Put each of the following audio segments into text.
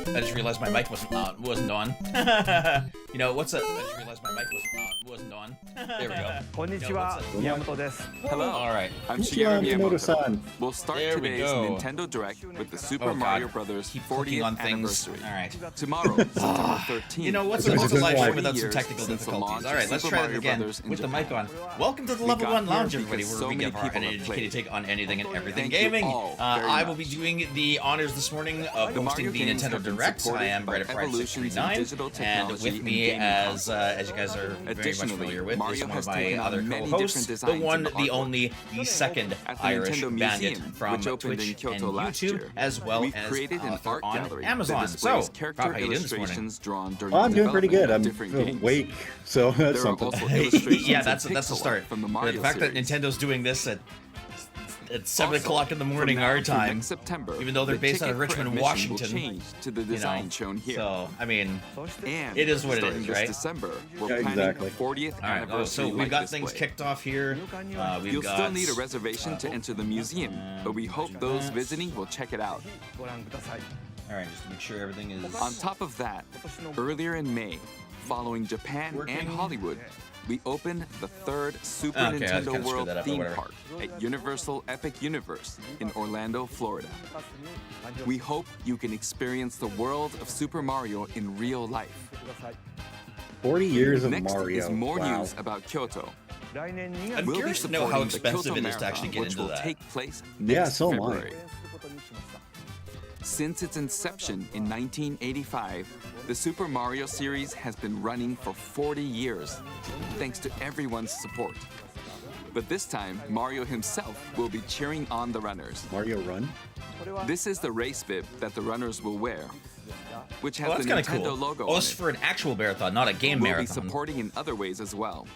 I just realized my mic wasn't on. You know, what's up? I just realized my mic wasn't on. There we go. Konnichiwa, Miyamoto desu. Hello. All right. I'm Shigeru Miyamoto. Miyamoto-san. We'll start There we today's go. Nintendo Direct with the Super Oh, Mario God. Brothers Keep clicking 40th on things. anniversary. All right. Tomorrow, September 13th. You know, what's a It's live like stream 40 without some years technical since the difficulties? launch All right, of let's Super try that Mario again Brothers in with the mic on. Japan. Welcome to the We Level got 1 here Lounge, everybody, because where so we many give our people have uneducated played. take on anything and everything Thank you gaming. all very I will much. be doing the honors this morning of The hosting Mario the games Nintendo have been Direct. I supported am by right at Pride evolutions in 639, digital and technology with and me, gaming as you guys are very much Additionally, familiar with, Mario is one of has my taken on other many co-hosts, different the designs one, in the artwork. only, the second At the Irish Nintendo bandit Museum, from which opened in Twitch and Kyoto last YouTube, year, as well we've as created an author art on gallery Amazon. that So, displays character Rob, how you doing this morning? illustrations drawn during Oh, I'm the doing pretty good. development I'm of different games. awake, so that's There are something. also illustrations Yeah, in that's a pixel start. art from the But Mario the fact that series. Nintendo's doing this at 7 Also, o'clock in the morning from now our through time, next September, even though they're the based out of ticket for Richmond, admission Washington, will change to the you know, design shown here. So, I mean, And it is what it starting is, this right? December, we're Yeah, planning exactly. a 40th all right. anniversary So we've light got display. things kicked off here. We've You'll got, still need a reservation to enter the museum, but we hope those visiting will check it out. all right, just to make sure everything is. On top of that, earlier in May, following Japan Working. and Hollywood, we opened the third Super Okay, I was Nintendo kinda screwed World that up, but theme whatever. park at Universal Epic Universe in Orlando, Florida. We hope you can experience the world of Super Mario in real life. 40 years of Next Mario. is more Wow. news about Kyoto. I'm We'll be curious to know how supporting the expensive Kyoto it is to actually Marathon, get which into will that. take place Yeah, next so am I. February. Since its inception in 1985, the Super Mario series has been running for 40 years, thanks to everyone's support. But this time, Mario himself will be cheering on the runners. Mario Run? This is the race bib that the runners will wear, which has Well, that's the kind of Nintendo cool. logo Oh, on it's it. for an actual marathon, not a game We'll be marathon. supporting in other ways as well.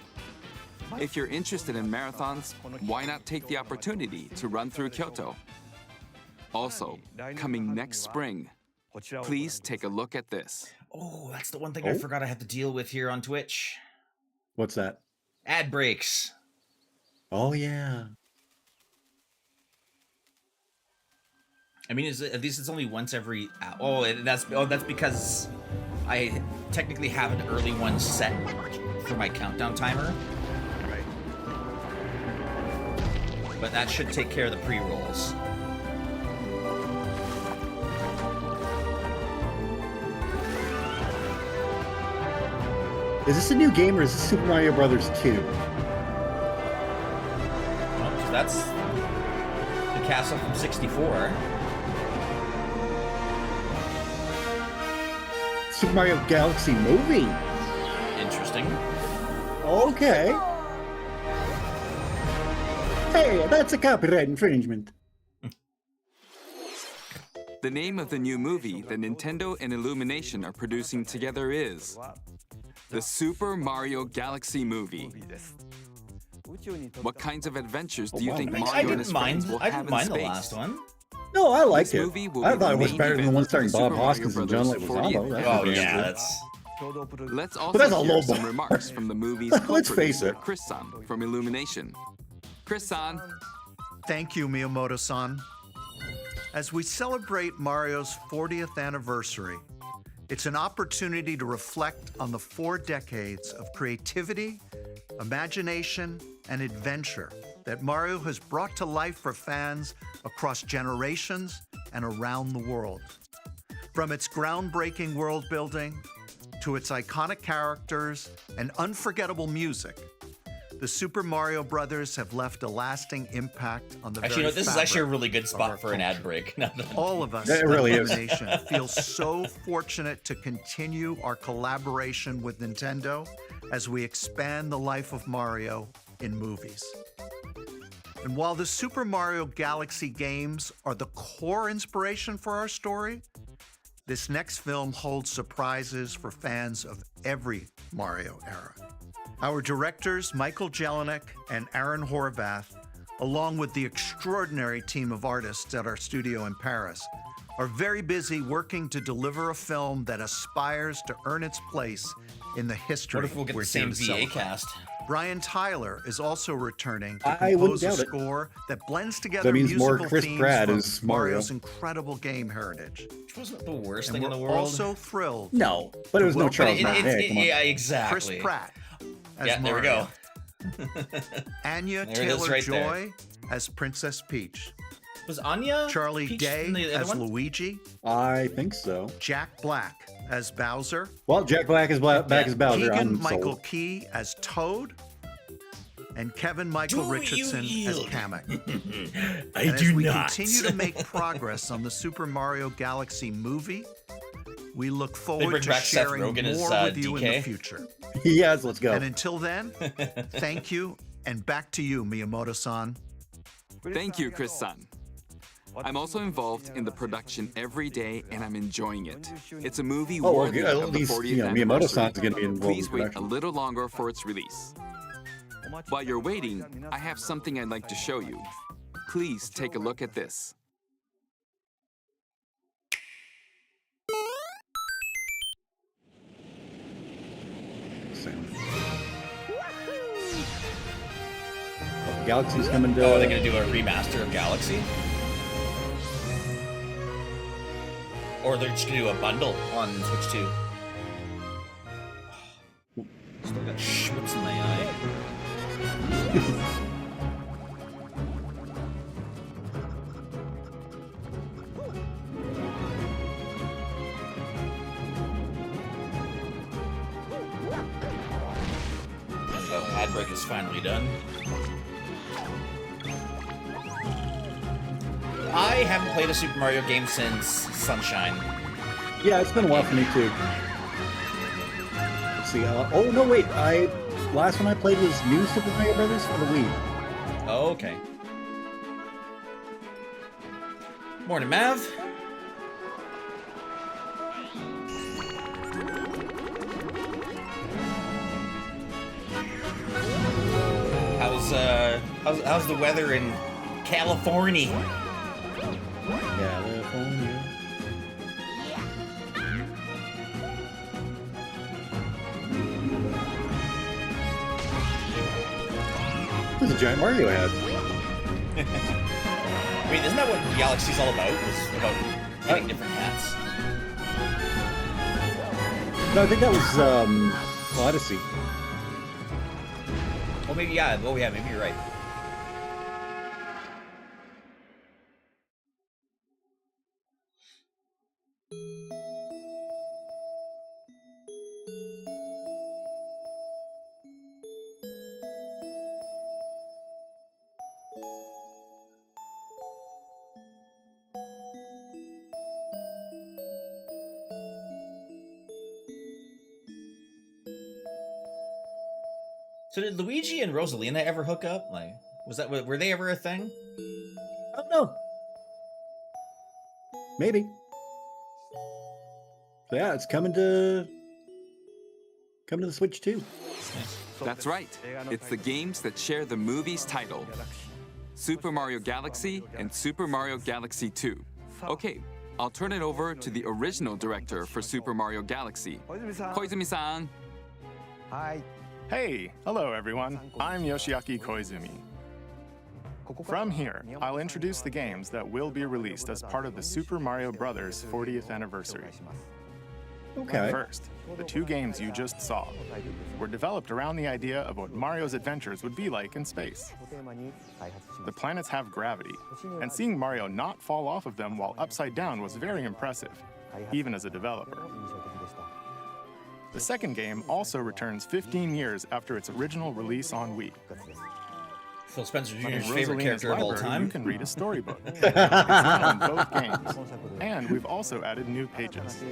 If you're interested in marathons, why not take the opportunity to run through Kyoto? Also, coming next spring, please take a look at this. Oh, that's the one thing I Oh. forgot I had to deal with here on Twitch. What's that? Ad breaks. Oh, yeah. I mean, at least it's only once every. That's because I technically have an early one set for my countdown timer. Right. But that should take care of the pre-rolls. Is this a new game or is this Super Mario Brothers 2? Oh, 'cause that's the castle from 64. Super Mario Galaxy movie. Interesting. Okay. Hey, that's a copyright infringement. The name of the new movie that Nintendo and Illumination are producing together is the Super Mario Galaxy movie. What kinds of adventures do you wow. think I Mario and didn't his mind. friends will I have didn't in mind space? the last one. No, I liked This it. movie will I be thought the it was main better than the event one of starring the Bob Super Mario Hoskins and John Brothers 40th Leguizamo. That's Oh for damn yeah, sure. that's. Let's that's also a hear low some bar. remarks from the movie's Let's face co-producer, it. Chris-san from Illumination. Chris-san, Thank you, Miyamoto-san. As we celebrate Mario's 40th anniversary, it's an opportunity to reflect on the 4 decades of creativity, imagination, and adventure that Mario has brought to life for fans across generations and around the world. From its groundbreaking world building to its iconic characters and unforgettable music, the Super Mario Brothers have left a lasting impact on the Actually, very no, this is actually a fabric really good of spot our for an ad culture. break. All of us Yeah, it at really is. Illumination feel so fortunate to continue our collaboration with Nintendo as we expand the life of Mario in movies. And while the Super Mario Galaxy games are the core inspiration for our story, this next film holds surprises for fans of every Mario era. Our directors, Michael Jelinek and Aaron Horvath, along with the extraordinary team of artists at our studio in Paris, are very busy working to deliver a film that aspires to earn its place in the history What if we'll get we're the same here to VA celebrate. cast? Brian Tyler is also returning to I wouldn't compose a doubt it. score that blends together means more musical Chris themes Pratt from as Mario. Mario's incredible game heritage. Which wasn't the worst And thing we're in the world. also thrilled No, but it was no welcome Charles back Martinet. Come on. yeah, Chris exactly. Pratt as Yeah, there we Mario, go. Anya There it is right Taylor-Joy as Princess Peach, Was Anya Charlie Peach Day in the other as one? Luigi, I think so. Jack Black as Bowser, Well, Jack Black is back as Bowser. I'm Keegan-Michael sold. Key as Toad, and Kevin Michael Do Richardson you as yield? Kamek. I And as we continue to make progress on the Super Mario Galaxy movie, we look forward bring to back Seth sharing Rogen as, more with you in the DK? future. Yes, let's go. And until then, thank you, and back to you, Miyamoto-san. Thank you, Chris-san. I'm also involved in the production every day, and I'm enjoying it. It's a movie Oh, well, worthy at of the least, 40th you know, anniversary. Miyamoto-san's gonna be involved in Please wait a production. little longer for its release. While you're waiting, I have something I'd like to show you. Please take a look at this. Galaxy's coming to. Oh, are they gonna do a remaster of Galaxy? Or they're just gonna do a bundle on Switch 2? Still got schwitz in my eye. Oh, ad break is finally done. I haven't played a Super Mario game since Sunshine. Yeah, it's been a while for me too. Let's see. Oh no, wait. Last one I played was New Super Mario Brothers for the Wii. Oh, okay. Morning, Mav. How's the weather in California? California. There's a giant Mario head. I mean, isn't that what Galaxy's all about? Was about getting different hats? No, I think that was Odyssey. Oh, maybe yeah. Oh, yeah. Maybe you're right. So did Luigi and Rosalina ever hook up? Like, were they ever a thing? I don't know. Maybe. So yeah, it's coming to the Switch too. That's right. It's the games that share the movie's title. Super Mario Galaxy and Super Mario Galaxy 2. Okay, I'll turn it over to the original director for Super Mario Galaxy, Koizumi-san. Hey, hello everyone. I'm Yoshiaki Koizumi. From here, I'll introduce the games that will be released as part of the Super Mario Bros. 40th anniversary. Okay. First, the two games you just saw were developed around the idea of what Mario's adventures would be like in space. The planets have gravity, and seeing Mario not fall off of them while upside down was very impressive, even as a developer. The second game also returns 15 years after its original release on Wii. Phil Spencer In Jr.'s favorite Rosalina's character of all library, time. you can read a storybook. It's now in both games. And we've also added new pages.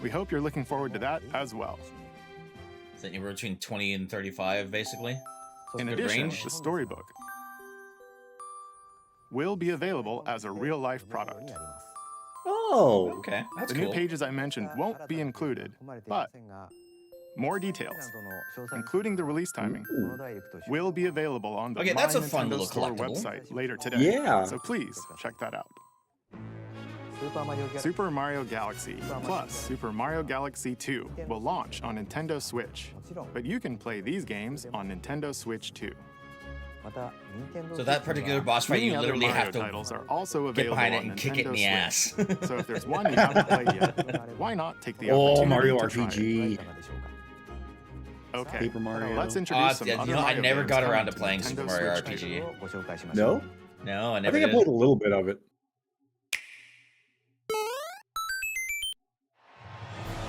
We hope you're looking forward to that as well. Is that anywhere between 20 and 35, basically? In Good addition, range. the storybook, will be available as a real-life product. Oh, Okay, that's The cool. new pages I mentioned won't be included, but more details, including the release timing, will be available on the Okay, My that's a fun Nintendo little Store collectible. website later today. Yeah. So please check that out. Super Mario Galaxy plus Super Mario Galaxy 2 will launch on Nintendo Switch, but you can play these games on Nintendo Switch too. So that particular boss fight, Many you other literally Mario have to titles are also get available behind it on and kick it in Nintendo the Switch. ass. So if there's one you haven't played yet, why not take the oh, opportunity Mario to try it? RPG. Okay, Paper Mario. let's introduce some Yeah, other you know, I Mario never games got coming around to to playing Nintendo Super Mario Switch too. RPG. No? No, I I never think I did. played a little bit of it.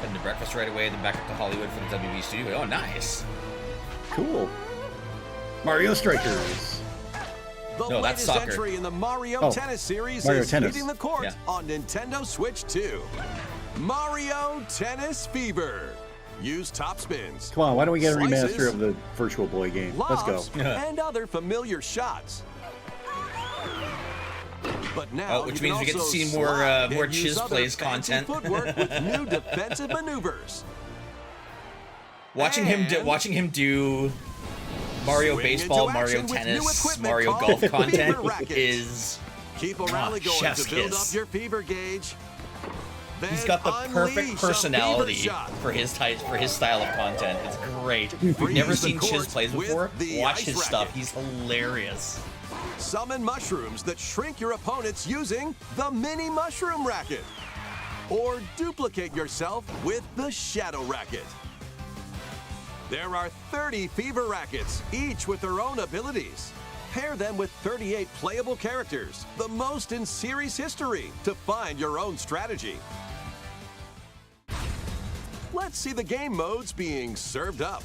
Heading to breakfast right away, then back up to Hollywood for the WB studio. Oh, nice. Cool. Mario Strikers. The No, that's latest soccer. entry in the Mario Oh, Tennis series Mario is Tennis. hitting the court Yeah. on Nintendo Switch 2. Mario Tennis Fever. Use top spins, Come on, why don't we get a Slices. remaster of the Virtual Boy game? Let's go. lobs, and other familiar shots. But now, Oh, which you means can we get to also see more, slide more and use Chiz other Plays fancy content. footwork with new defensive maneuvers. Watching him do Mario Swing Baseball, into Mario action with new Tennis, equipment Mario called Golf Fever content Rackets. is Keep a rally going chef's to build kiss. up your fever gauge. He's Then got the unleash perfect a personality fever shot. for his style of content. It's great. You've never Freeze the seen Chiz court Plays with before? the Watch ice his racket. stuff. He's hilarious. Summon mushrooms that shrink your opponents using the mini mushroom racket. Or duplicate yourself with the shadow racket. There are 30 fever rackets, each with their own abilities. Pair them with 38 playable characters, the most in series history, to find your own strategy. Let's see the game modes being served up.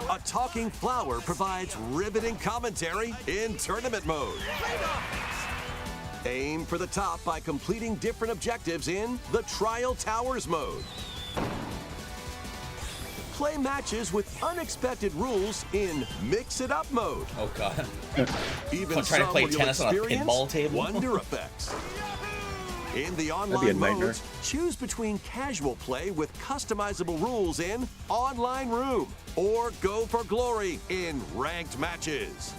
A talking flower provides riveting commentary in tournament mode. Aim for the top by completing different objectives in the Trial Towers mode. Play matches with unexpected rules in Mix It Up mode. Oh god. Even I'm trying to some play where you'll tennis on a experience pinball table. Wonder effects. In the be a online nightmare. modes, choose between casual play with customizable rules in Online Room or Go for Glory in Ranked Matches.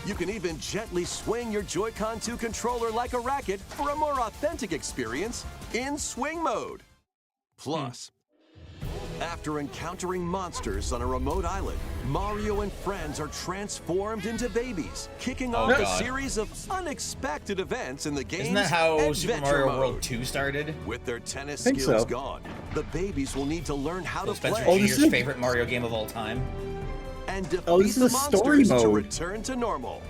You can even gently swing your Joy-Con 2 controller like a racket for a more authentic experience in Swing Mode. Plus, after encountering monsters on a remote island, Mario and friends are transformed into babies, kicking off a God. series of unexpected events in the game's Isn't that how Super Adventure Mario Mode. World 2 started? With their tennis Think skills so. gone, the babies will need to learn how to Spencer play this Jr.'s is- favorite Mario game of all time. and defeat Oh, this is the a story monsters to mode. return to normal.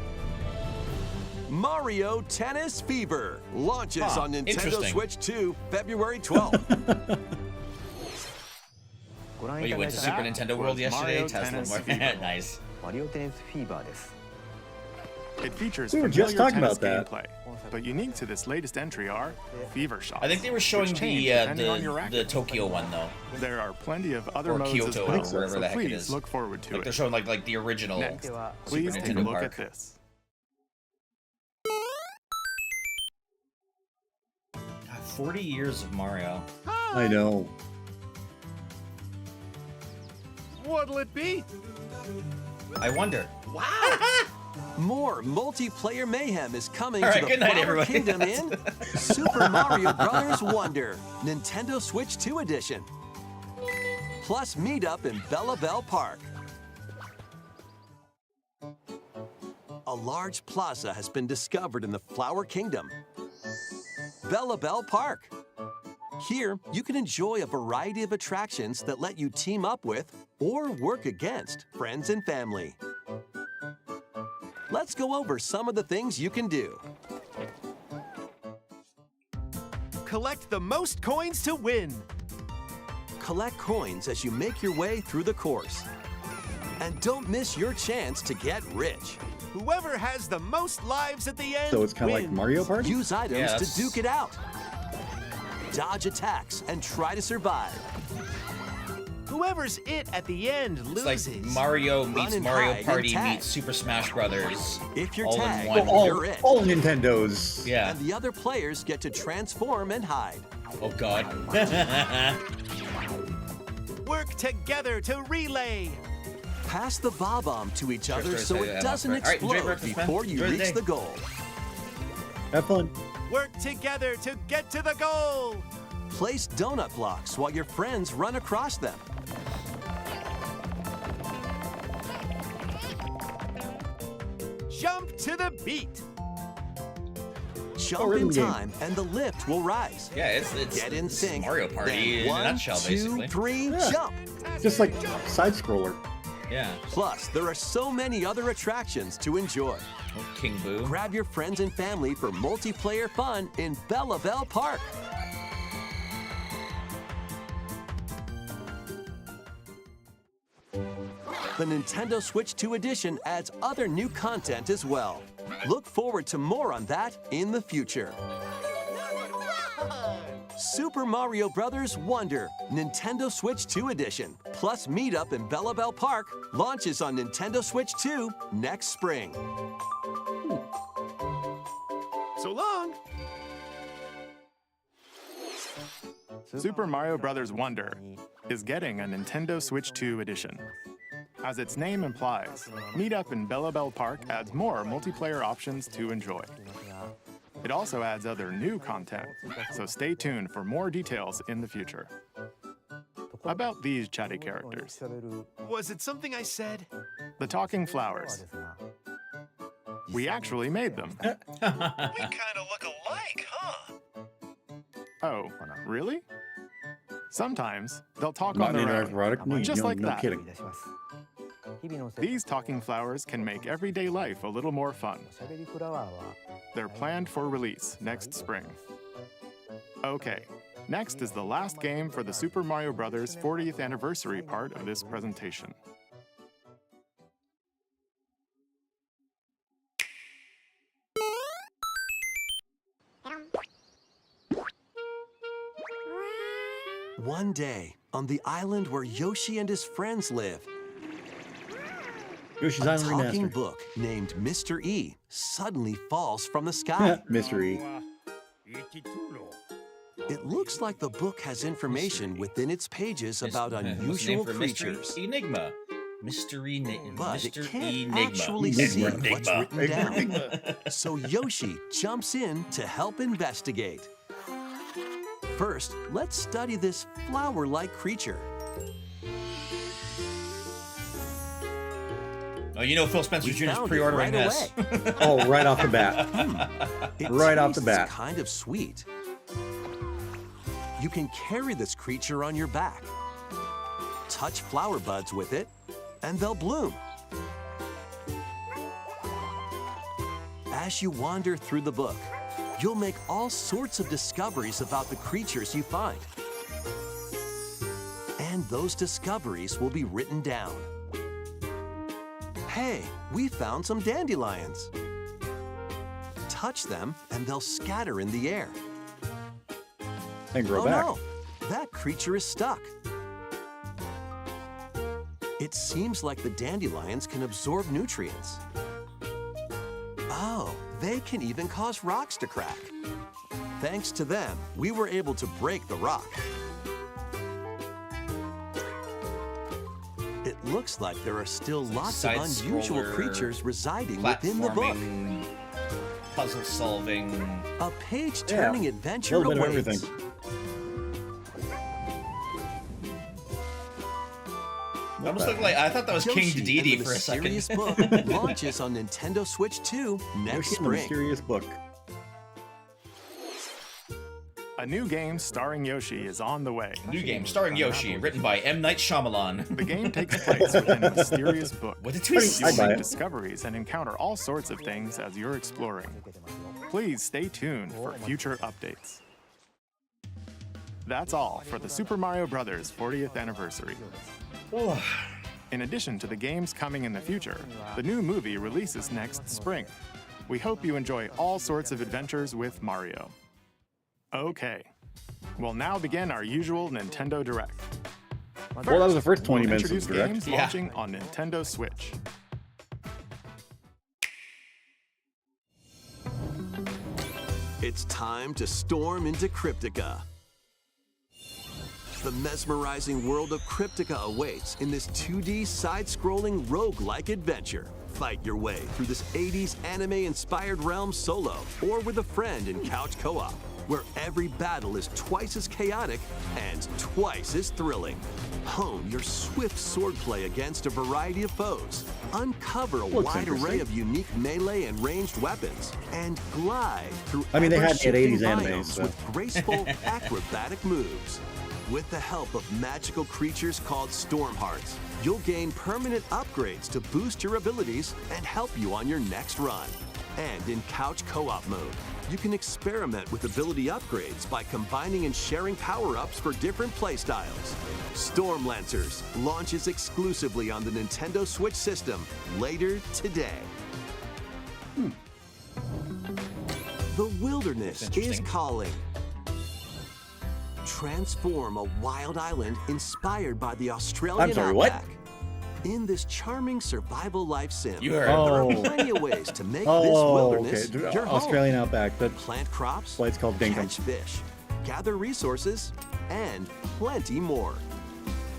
Mario Tennis Fever launches Huh, on Nintendo interesting. Switch 2 February 12th. Oh, you went to Super That Nintendo World was yesterday? Mario Tesla Tennis Mario. Fever. Nice. マリオテニスフィーバーです It features We were familiar just talking tennis about that. gameplay, but unique to this latest entry are fever shots. I think they were showing which change the depending on your the racket. Tokyo one though. There are plenty of other Or modes Kyoto, as or well, wherever so the heck it please is. look forward to Like they're it. showing like the original. Next, では please Super take a Nintendo look Park. at this. God, 40 years of Mario. I know. What'll it be? I wonder. More multiplayer mayhem is coming All to right, the good night, Flower everybody. Kingdom in Super Mario Bros. Wonder, Nintendo Switch 2 Edition. Plus meet up in Bella Bell Park. A large plaza has been discovered in the Flower Kingdom. Bella Bell Park. Here, you can enjoy a variety of attractions that let you team up with or work against friends and family. Let's go over some of the things you can do. Collect the most coins to win. Collect coins as you make your way through the course. And don't miss your chance to get rich. Whoever has the most lives at the end So it's kind of like wins. Mario Party? Use items Yeah, to that's- duke it out. Dodge attacks and try to survive. whoever's it at the end It's loses. like Mario meets and Mario hide and Party tag. meets Super Smash Brothers. If you're all tagged, in one. you're it. All Nintendos. Yeah. And the other players get to transform and hide. Oh God. Work together to relay. Pass the bomb to each other so sorry, it doesn't all right, enjoy explode breakfast, man. before you Enjoy the reach day. the goal. Have fun. Work together to get to the goal. Place donut blocks while your friends run across them. Jump to the beat. Jump rhythm in game. time and the lift will rise. Yeah, it's Get in it's sync. Mario Party Then in a one, nutshell, two, basically. three, Yeah. jump. Just like side scroller. Yeah. Plus, there are so many other attractions to enjoy. Oh, King Boo. Grab your friends and family for multiplayer fun in Bella Bell Park. The Nintendo Switch 2 edition adds other new content as well. Look forward to more on that in the future. Super Mario Bros. Wonder, Nintendo Switch 2 edition, plus Meetup in Bella Bell Park launches on Nintendo Switch 2 next spring. So long. Super Mario Bros. Wonder is getting a Nintendo Switch 2 edition. As its name implies, Meetup in Bella Bell Park adds more multiplayer options to enjoy. It also adds other new content, so stay tuned for more details in the future. About these chatty characters, Was it something I said? the talking flowers. We actually made them. We kind of look alike, huh? Oh, really? Sometimes they'll talk Not on their own, erotic. No, just no, like no that. kidding. These talking flowers can make everyday life a little more fun. They're planned for release next spring. Okay, next is the last game for the Super Mario Bros. 40th anniversary part of this presentation. One day, on the island where Yoshi and his friends live, Yoshi's a Island talking Remastered. book named Mr. E suddenly falls from the sky. Mystery. It looks like the book has information Mystery. within its pages about What's the name unusual for Mystery? creatures. Enigma. Mystery But it Mr. can't Enigma. actually Enigma. see what's Enigma. written down. So Yoshi jumps in to help investigate. First, let's study this flower-like creature. Oh, you know Phil Spencer We Jr. is found it pre-ordering right this. away. Oh, right off the bat. It Right off the tastes bat. kind of sweet. You can carry this creature on your back. Touch flower buds with it, and they'll bloom. As you wander through the book, you'll make all sorts of discoveries about the creatures you find. And those discoveries will be written down. Hey, we found some dandelions. Touch them, and they'll scatter in the air. And grow Oh back. no, that creature is stuck. It seems like the dandelions can absorb nutrients. Oh, they can even cause rocks to crack. Thanks to them, we were able to break the rock. It looks like there are still lots of unusual Side-scroller, creatures residing within the book. Platforming, puzzle solving. A page-turning Yeah, adventure a little bit of awaits. everything. It almost looked like I thought that was King Yoshi Dedede and the for a second. Mysterious Book launches on Nintendo Switch 2 next Yoshi and the spring. Mysterious Book. A new game starring Yoshi is on the way. New game starring Yoshi, written by M. Night Shyamalan. The game takes place within a mysterious book. What a I'd twist! You'll buy make it. discoveries and encounter all sorts of things as you're exploring. Please stay tuned for future updates. That's all for the Super Mario Bros. 40th anniversary. In addition to the games coming in the future, the new movie releases next spring. We hope you enjoy all sorts of adventures with Mario. Okay, we'll now begin our usual Nintendo Direct. Well, that was the first 20 minutes of introduce the direct. games Yeah. launching on Nintendo Switch. It's time to storm into Cryptica. The mesmerizing world of Cryptica awaits in this 2D side-scrolling roguelike adventure. Fight your way through this 80s anime-inspired realm solo or with a friend in couch co-op, where every battle is twice as chaotic and twice as thrilling. Hone your swift swordplay against a variety of foes. Uncover a Looks wide array interesting. of unique melee and ranged weapons, and glide through I mean, they had ever-shifting 80s anime, biomes so. with graceful, acrobatic moves. With the help of magical creatures called Storm Hearts, you'll gain permanent upgrades to boost your abilities and help you on your next run. And in couch co-op mode, you can experiment with ability upgrades by combining and sharing power-ups for different playstyles. Storm Lancers launches exclusively on the Nintendo Switch system later today. The wilderness is interesting. calling. Transform a wild island inspired by the Australian I'm sorry, what? outback. In this charming survival life sim, You heard. there Oh. are plenty of ways to make this Oh, wilderness okay. your home. Australian Outback. That, Plant crops, why it's called Dinkum. catch fish, gather resources, and plenty more.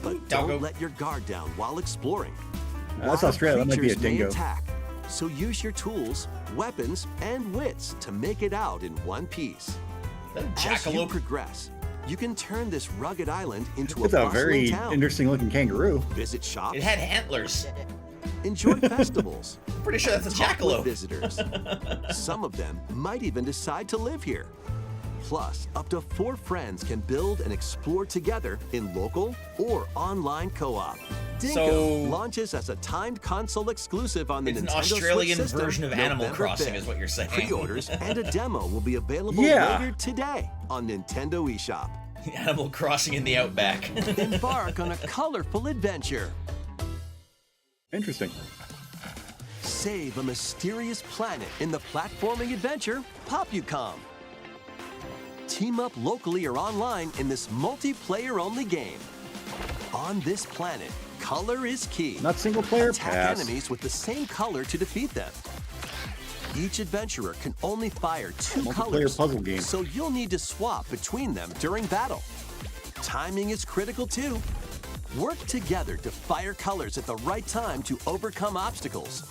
But don't Doggo. let your guard down while exploring. That's Wild Australia. That might be a creatures may dingo. attack, so use your tools, weapons, and wits to make it out in one piece. As you Jackalope. progress, you can turn this rugged island into it's a a bustling very town. interesting looking kangaroo. Visit shops, It had antlers. enjoy festivals, Pretty sure that's a talk with jackalope. visitors. Some of them might even decide to live here. Plus, up to 4 friends can build and explore together in local or online co-op. Dinkum So- launches as a timed console exclusive on the It's an Nintendo Australian Switch system version of Animal November Crossing 5th. is what you're saying. Pre-orders and a demo will be available Yeah. later today on Nintendo eShop. Animal Crossing in the Outback. Embark on a colorful adventure. Interesting. Save a mysterious planet in the platforming adventure Popucom. Team up locally or online in this multiplayer-only game. On this planet, color is key. Not single player. Attack Pass. enemies with the same color to defeat them. Each adventurer can only fire 2 Multiplayer colors, puzzle game. so you'll need to swap between them during battle. Timing is critical too. Work together to fire colors at the right time to overcome obstacles.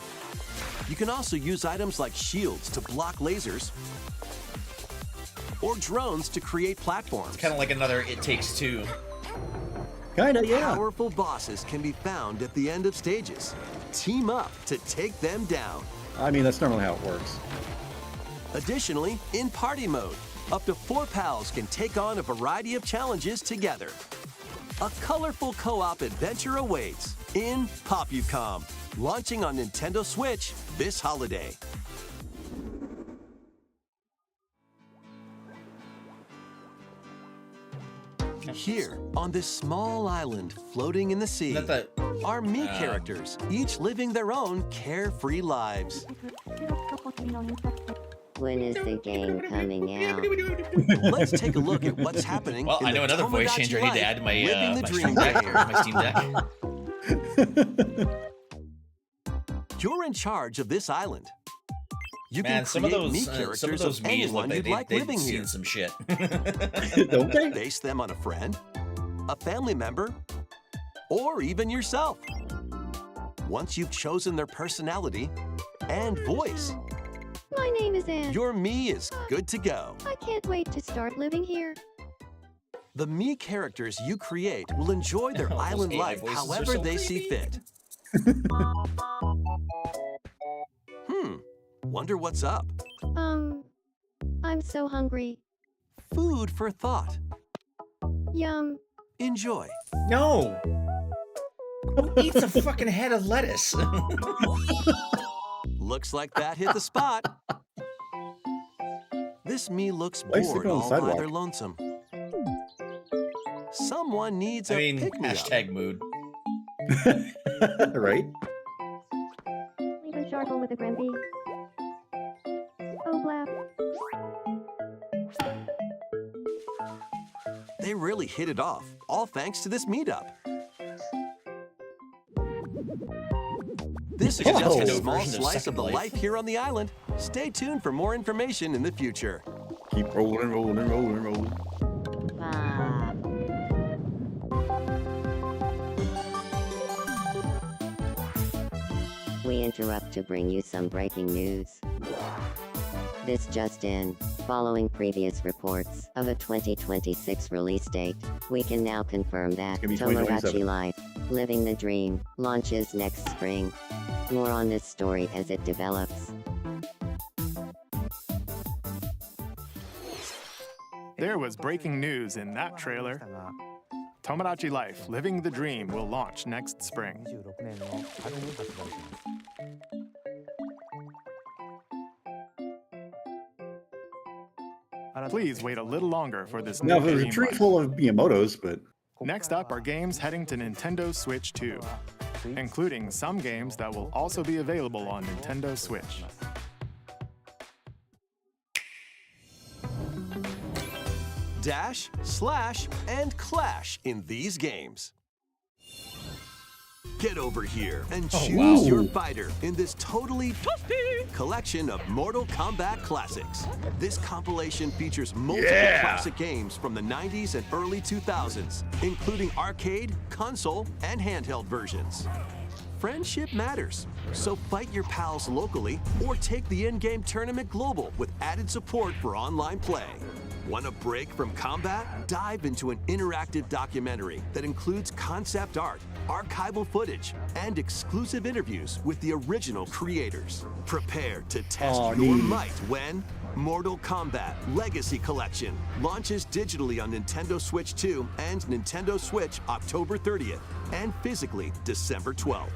You can also use items like shields to block lasers or drones to create platforms. Kind of like another It Takes Two. Kinda, yeah. Powerful bosses can be found at the end of stages. Team up to take them down. I mean, that's normally how it works. Additionally, in party mode, up to 4 pals can take on a variety of challenges together. A colorful co-op adventure awaits in Popucom, launching on Nintendo Switch this holiday. Here, on this small island floating in the sea, Is that are me characters, each living their own carefree lives. When is the game coming out? Let's take a look at what's happening. Well, in I know the another voice Tomodachi changer I need to life, add to my, living the my dream Steam Deck. game. My Steam Deck. You're in charge of this island. You Man, can some of create those me characters some of those of me's anyone look like you'd like they've living seen here. some shit. Don't they? Base them on a friend, a family member, or even yourself. Once you've chosen their personality and voice, My name is Anne. your me is good to go. I can't wait to start living here. The me characters you create will enjoy their Those island AI life voices are however so they see creepy. fit. Wonder what's up. I'm so hungry. Food for thought. Yum. Enjoy. No. Who eats a fucking head of lettuce? Looks like that hit the spot. This me looks Why is he bored on the all by sidewalk? their lonesome. Someone needs I a mean, pick-me-up. hashtag mood. Right? Leave a sharple with a Grimby. Oh, blap. They really hit it off, all thanks to this meetup. This is It's a just a Nintendo small version of slice of Second the Life. life here on the island. Stay tuned for more information in the future. Keep rolling, rolling, rolling, rolling. We interrupt to bring you some breaking news. This just in. Following previous reports of a 2026 release date, we can now confirm that It's gonna be Tomodachi 2027. Life, Living the Dream, launches next spring. More on this story as it develops. There was breaking news in that trailer. Tomodachi Life, Living the Dream will launch next spring. Please wait a little longer for this Now, new there's a game tree launch. full of Miyamotos, but Next up are games heading to Nintendo Switch 2, including some games that will also be available on Nintendo Switch. Dash, slash, and clash in these games. Get over here and choose wow. your fighter in this totally collection of Mortal Kombat classics. This compilation features multiple classic games from the 90s and early 2000s, including arcade, console, and handheld versions. Friendship matters, so fight your pals locally or take the in-game tournament global with added support for online play. Want a break from combat? Dive into an interactive documentary that includes concept art, archival footage, and exclusive interviews with the original creators. Prepare to test your neat. might when Mortal Kombat Legacy Collection launches digitally on Nintendo Switch 2 and Nintendo Switch October 30th and physically December 12th.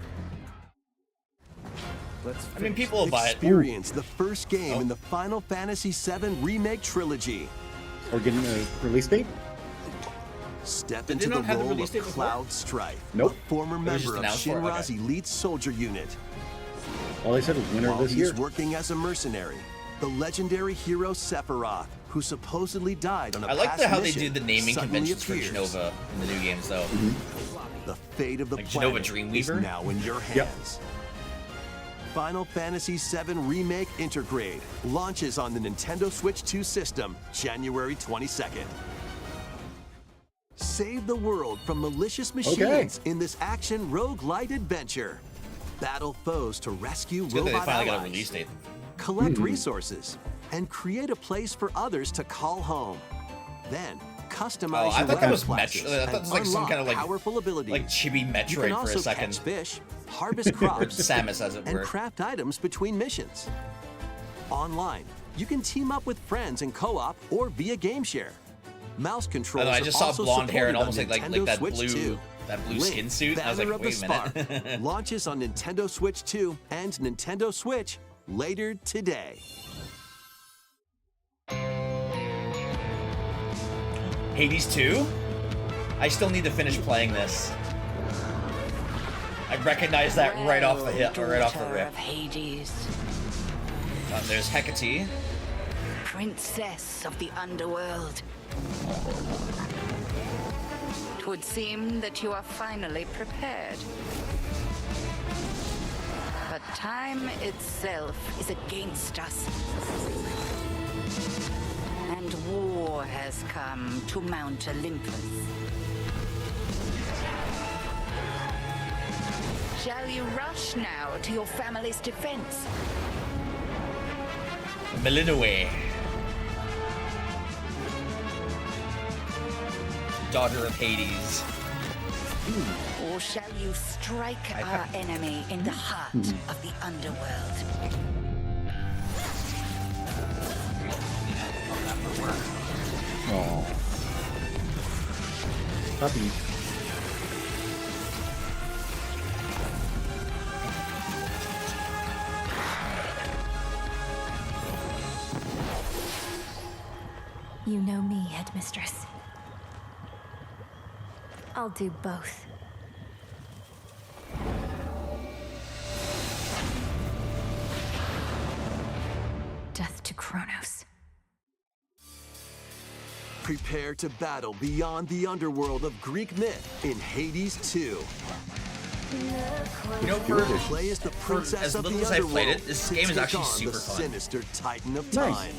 I mean, people will buy it. Experience the first game in the Final Fantasy VII Remake Trilogy. we're getting a release date. Step Did they into the not have the role release of date before? Cloud Strife, Nope. a former was member just of announced for it? Shinra's Okay. elite soldier unit. All they said was winter While of this he's year. working as a mercenary, the legendary hero Sephiroth, who supposedly died on a I like past how they mission, do the naming suddenly conventions for appears. Genova in the new games, though. The fate of the Like Genova planet is Dreamweaver? now in your Yep. hands. Final Fantasy VII Remake Intergrade launches on the Nintendo Switch 2 system January 22nd. Save the world from malicious machines in this action roguelite adventure. Battle foes to rescue It's good that they robot finally got a allies, release date. collect resources, and create a place for others to call home. Then customize Oh, I your thought that weapon was classes I thought that and was like some unlock kind of like powerful abilities. like chibi You can Metroid for also a second. catch fish, harvest crops, Samus, as it and were. craft items between missions. Online, you can team up with friends in co-op or via game share. Mouse I controls know, I just saw are also blonde hair and supported almost on like Nintendo that Switch blue 2. Link, skin suit. I was like, Banner of the wait a Spark, minute. launches on Nintendo Switch 2 and Nintendo Switch later today. Hades 2? I still need to finish playing this. I recognize that right off the hip, or right off the Daughter rip. of Hades, There's Hecate. princess of the underworld. It would seem that you are finally prepared. But time itself is against us. And war has come to Mount Olympus. Shall you rush now to your family's defense? Melinue. Daughter of Hades. Or shall you strike I our have- enemy in the heart of the underworld? Oh. Puppy. You know me, Headmistress. I'll do both. Death to Kronos. Prepare to battle beyond the underworld of Greek myth in Hades 2. You know, Play as the princess as of little the as I've played underworld it, this to game is take actually on super the fun. sinister titan of Nice. time.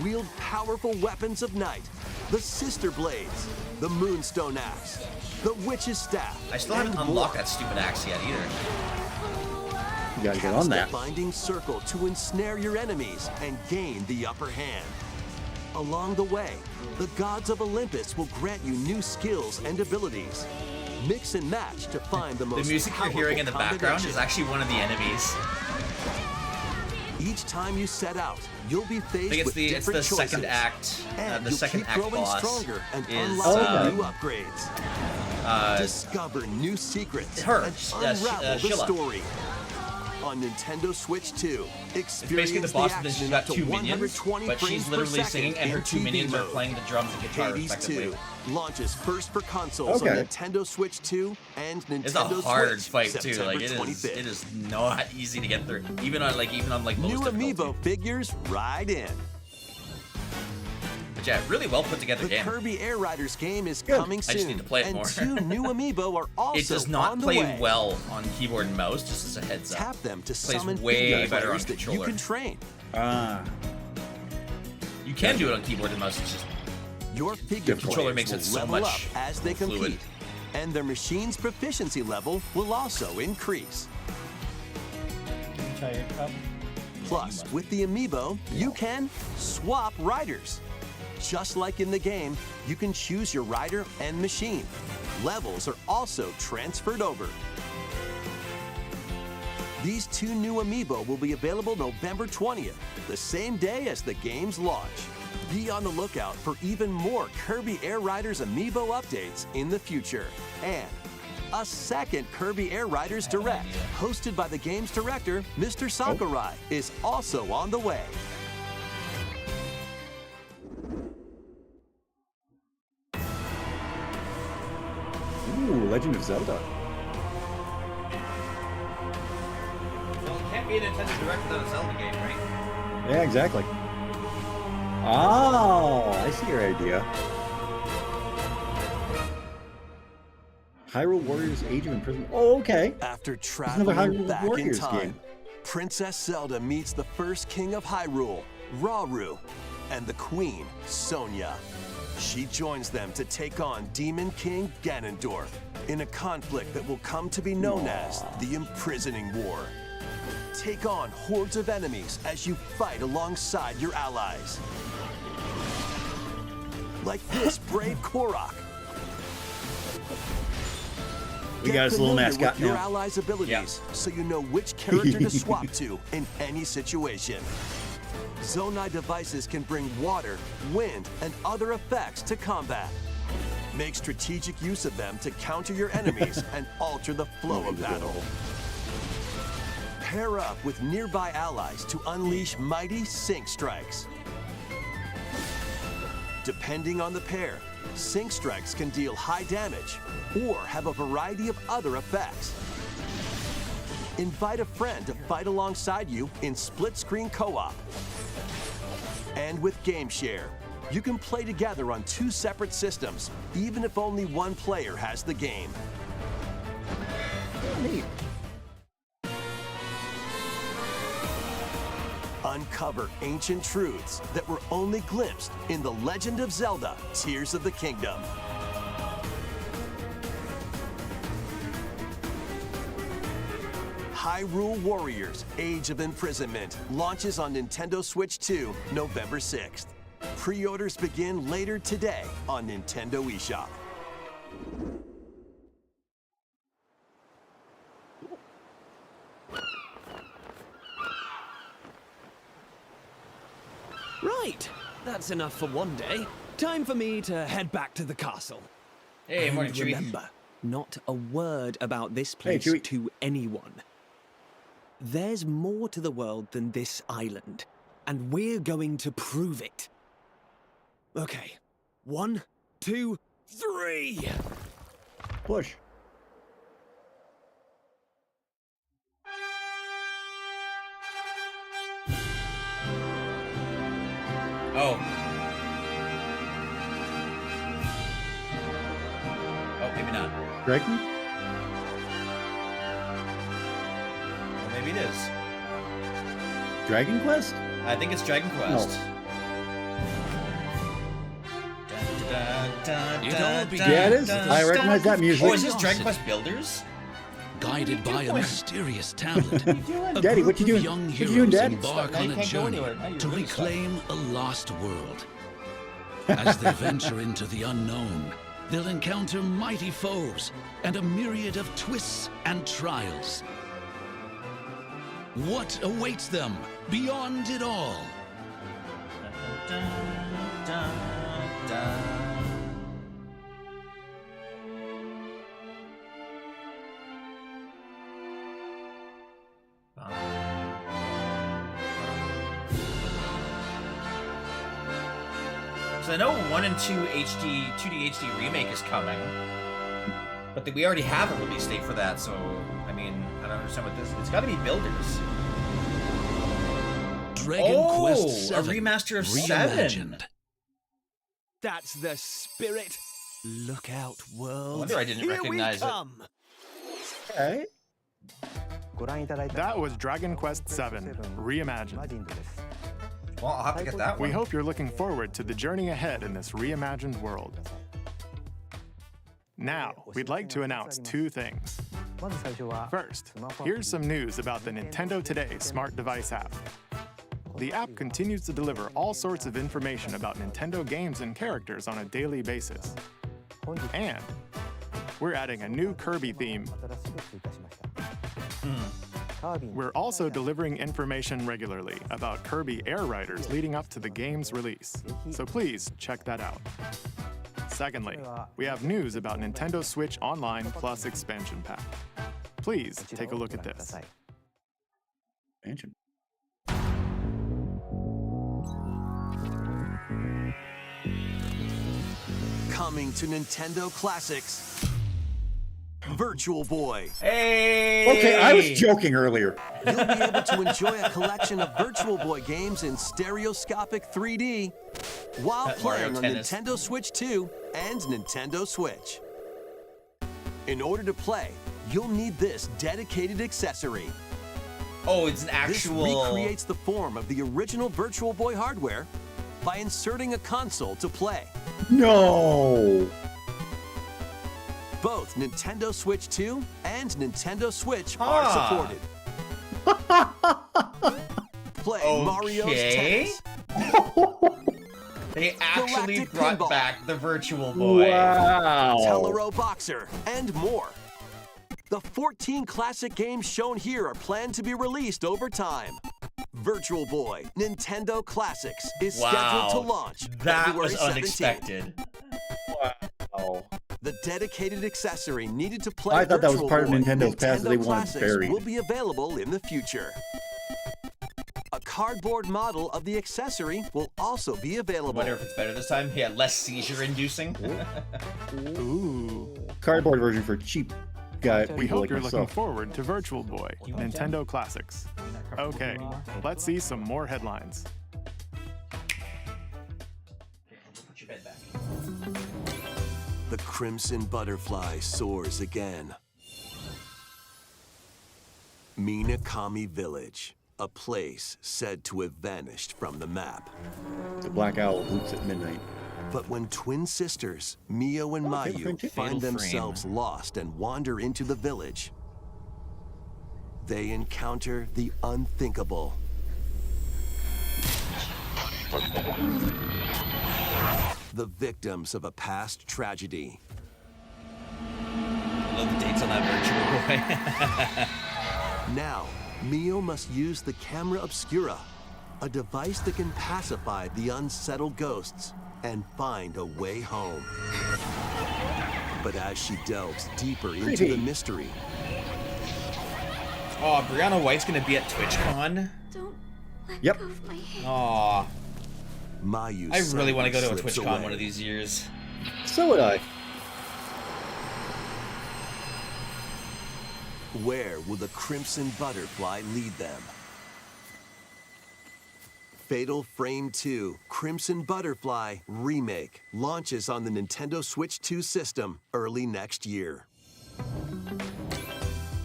Wield powerful weapons of night, the Sister Blades, the Moonstone Axe, the Witch's Staff. I still haven't and unlocked more. that stupid axe yet either. You gotta get Cast on the that. binding circle to ensnare your enemies and gain the upper hand. Along the way, the gods of Olympus will grant you new skills and abilities. Mix and match to find the The most music you're hearing in the background is actually one of the enemies. Each time you set out, you'll be I faced think with it's different the second choices. act. And The you'll second keep act growing boss stronger and is unlocking new upgrades. Discover new secrets her, and unravel the Sheila. story. On Nintendo Switch 2, It's basically the experience boss, the and then action she's in got up to two minions, 120 but she's frames per literally second singing, and her in two minions TV are mode. playing the drums and guitar Hades respectively. 2 launches first for consoles on Okay. Nintendo Switch 2 and Nintendo It's a hard Switch fight too. September Like it 25th. is not easy to get through. Even on most New difficulty. Amiibo figures ride in. But yeah, really well put together The game. Kirby Air Riders game is Good. coming I soon, just need to play it and more. 2 new Amiibo are also It does on not the play way. well on keyboard and mouse. Just as a heads up. Tap them to Plays summon way figure better players on that you controller. can train. Ah. You can do it on keyboard and mouse. It's just Your figure controller players makes will it so level much up as they more fluid. compete, and their machine's proficiency level will also increase. Plus, with the Amiibo, you can swap riders. Just like in the game, you can choose your rider and machine. Levels are also transferred over. These 2 new Amiibo will be available November 20th, the same day as the game's launch. Be on the lookout for even more Kirby Air Riders Amiibo updates in the future. And a second Kirby Air Riders Direct, hosted by the game's director, Mr. Sakurai, is also on the way. Ooh, Legend of Zelda. Well, it can't be a Nintendo Direct without a Zelda game, right? Yeah, exactly. Oh, I see your idea. Hyrule Warriors Age of Imprisonment. Oh, okay. After another traveling Hyrule back Warriors in time, game. Princess Zelda meets the first king of Hyrule, Rauru, and the queen, Sonia. She joins them to take on Demon King Ganondorf in a conflict that will come to be known as the Imprisoning War. Take on hordes of enemies as you fight alongside your allies. Like this brave Korok. We got us a little mascot with your now. allies' abilities, so you know which character to swap to in any situation. Zonai devices can bring water, wind, and other effects to combat. Make strategic use of them to counter your enemies and alter the flow of battle. Pair up with nearby allies to unleash mighty sync strikes. Depending on the pair, sync strikes can deal high damage or have a variety of other effects. Invite a friend to fight alongside you in split-screen co-op. And with Game Share, you can play together on 2 separate systems, even if only one player has the game. Neat. Uncover ancient truths that were only glimpsed in The Legend of Zelda: Tears of the Kingdom. Hyrule Warriors: Age of Imprisonment launches on Nintendo Switch 2 November 6th. Pre-orders begin later today on Nintendo eShop. Right, that's enough for one day. Time for me to head back to the castle. Hey, morning, And Chewie. remember, not a word about this Hey, place Chewie. to anyone. There's more to the world than this island, and we're going to prove it. Okay, 1, 2, 3! Push. Oh. Oh, maybe not. Dragon? Or maybe it is. Dragon Quest? I think it's Dragon Quest. Yeah, it is. I recognize that music. Oh, is this Dragon Quest Builders? Guided by a mysterious tablet, a Daddy, group what you doing? of young What you heroes doing, Dad? embark Now on you a can't go journey anywhere. Now you're to really reclaim a lost world. As they venture into the unknown, they'll encounter mighty foes and a myriad of twists and trials. What awaits them beyond it all? So I know 1 and 2 HD, 2D HD remake is coming, but we already have a release date for that. So I mean, I don't understand what this. It's got to be Builders. Dragon Quest a 7 remaster of reimagined. 7. That's the spirit. Look out, world. I wonder I didn't Here recognize we it. come. Okay. That was Dragon Quest VII Reimagined. Well, I'll have to get that one. We hope you're looking forward to the journey ahead in this reimagined world. Now, we'd like to announce 2 things. First, here's some news about the Nintendo Today smart device app. The app continues to deliver all sorts of information about Nintendo games and characters on a daily basis. And we're adding a new Kirby theme. We're also delivering information regularly about Kirby Air Riders leading up to the game's release, so please check that out. Secondly, we have news about Nintendo Switch Online Plus Expansion Pack. Please take a look at this. Expansion. Coming to Nintendo Classics, Virtual Boy. Hey! Okay, I was joking earlier. You'll be able to enjoy a collection of Virtual Boy games in stereoscopic 3D while That Mario playing on Tennis. Nintendo Switch 2 and Nintendo Switch. In order to play, you'll need this dedicated accessory. Oh, it's an actual. This recreates the form of the original Virtual Boy hardware by inserting a console to play. No. Both Nintendo Switch 2 and Nintendo Switch are supported. Play Mario's Tennis. They actually Galactic brought Pinball. back the Virtual Boy. Wow. Telero Boxer, and more. The 14 classic games shown here are planned to be released over time. Virtual Boy Nintendo Classics is scheduled to launch That February was 17th. unexpected. Wow. The dedicated accessory needed to play I thought that was Virtual part of Boy Nintendo's past that they Nintendo wanted Classics buried. will be available in the future. A cardboard model of the accessory will also be I available. wonder if it's better this time. Yeah, less seizure-inducing. Ooh. Cardboard version for cheap guy We people hope like you're looking myself. forward to Virtual Boy Nintendo Classics. Okay, let's see some more headlines. Put your bed back. The Crimson Butterfly soars again. Minakami Village, a place said to have vanished from the map. The Black Owl hoots at midnight. But when twin sisters, Mio and Fatal Mayu, Frame too. find Fatal themselves Frame. lost and wander into the village, they encounter the unthinkable. The victims of a past tragedy. Love the dates on that Virtual Boy. Now, Mio must use the camera obscura, a device that can pacify the unsettled ghosts and find a way home. But as she delves deeper into the Creepy. mystery, Oh, Brianna White's gonna be at TwitchCon. Don't let Yep. go of my hand. Aw, Mayu I really want to go to a slips TwitchCon away. one of these years. So would I. Where will the Crimson Butterfly lead them? Fatal Frame 2 Crimson Butterfly Remake launches on the Nintendo Switch 2 system early next year.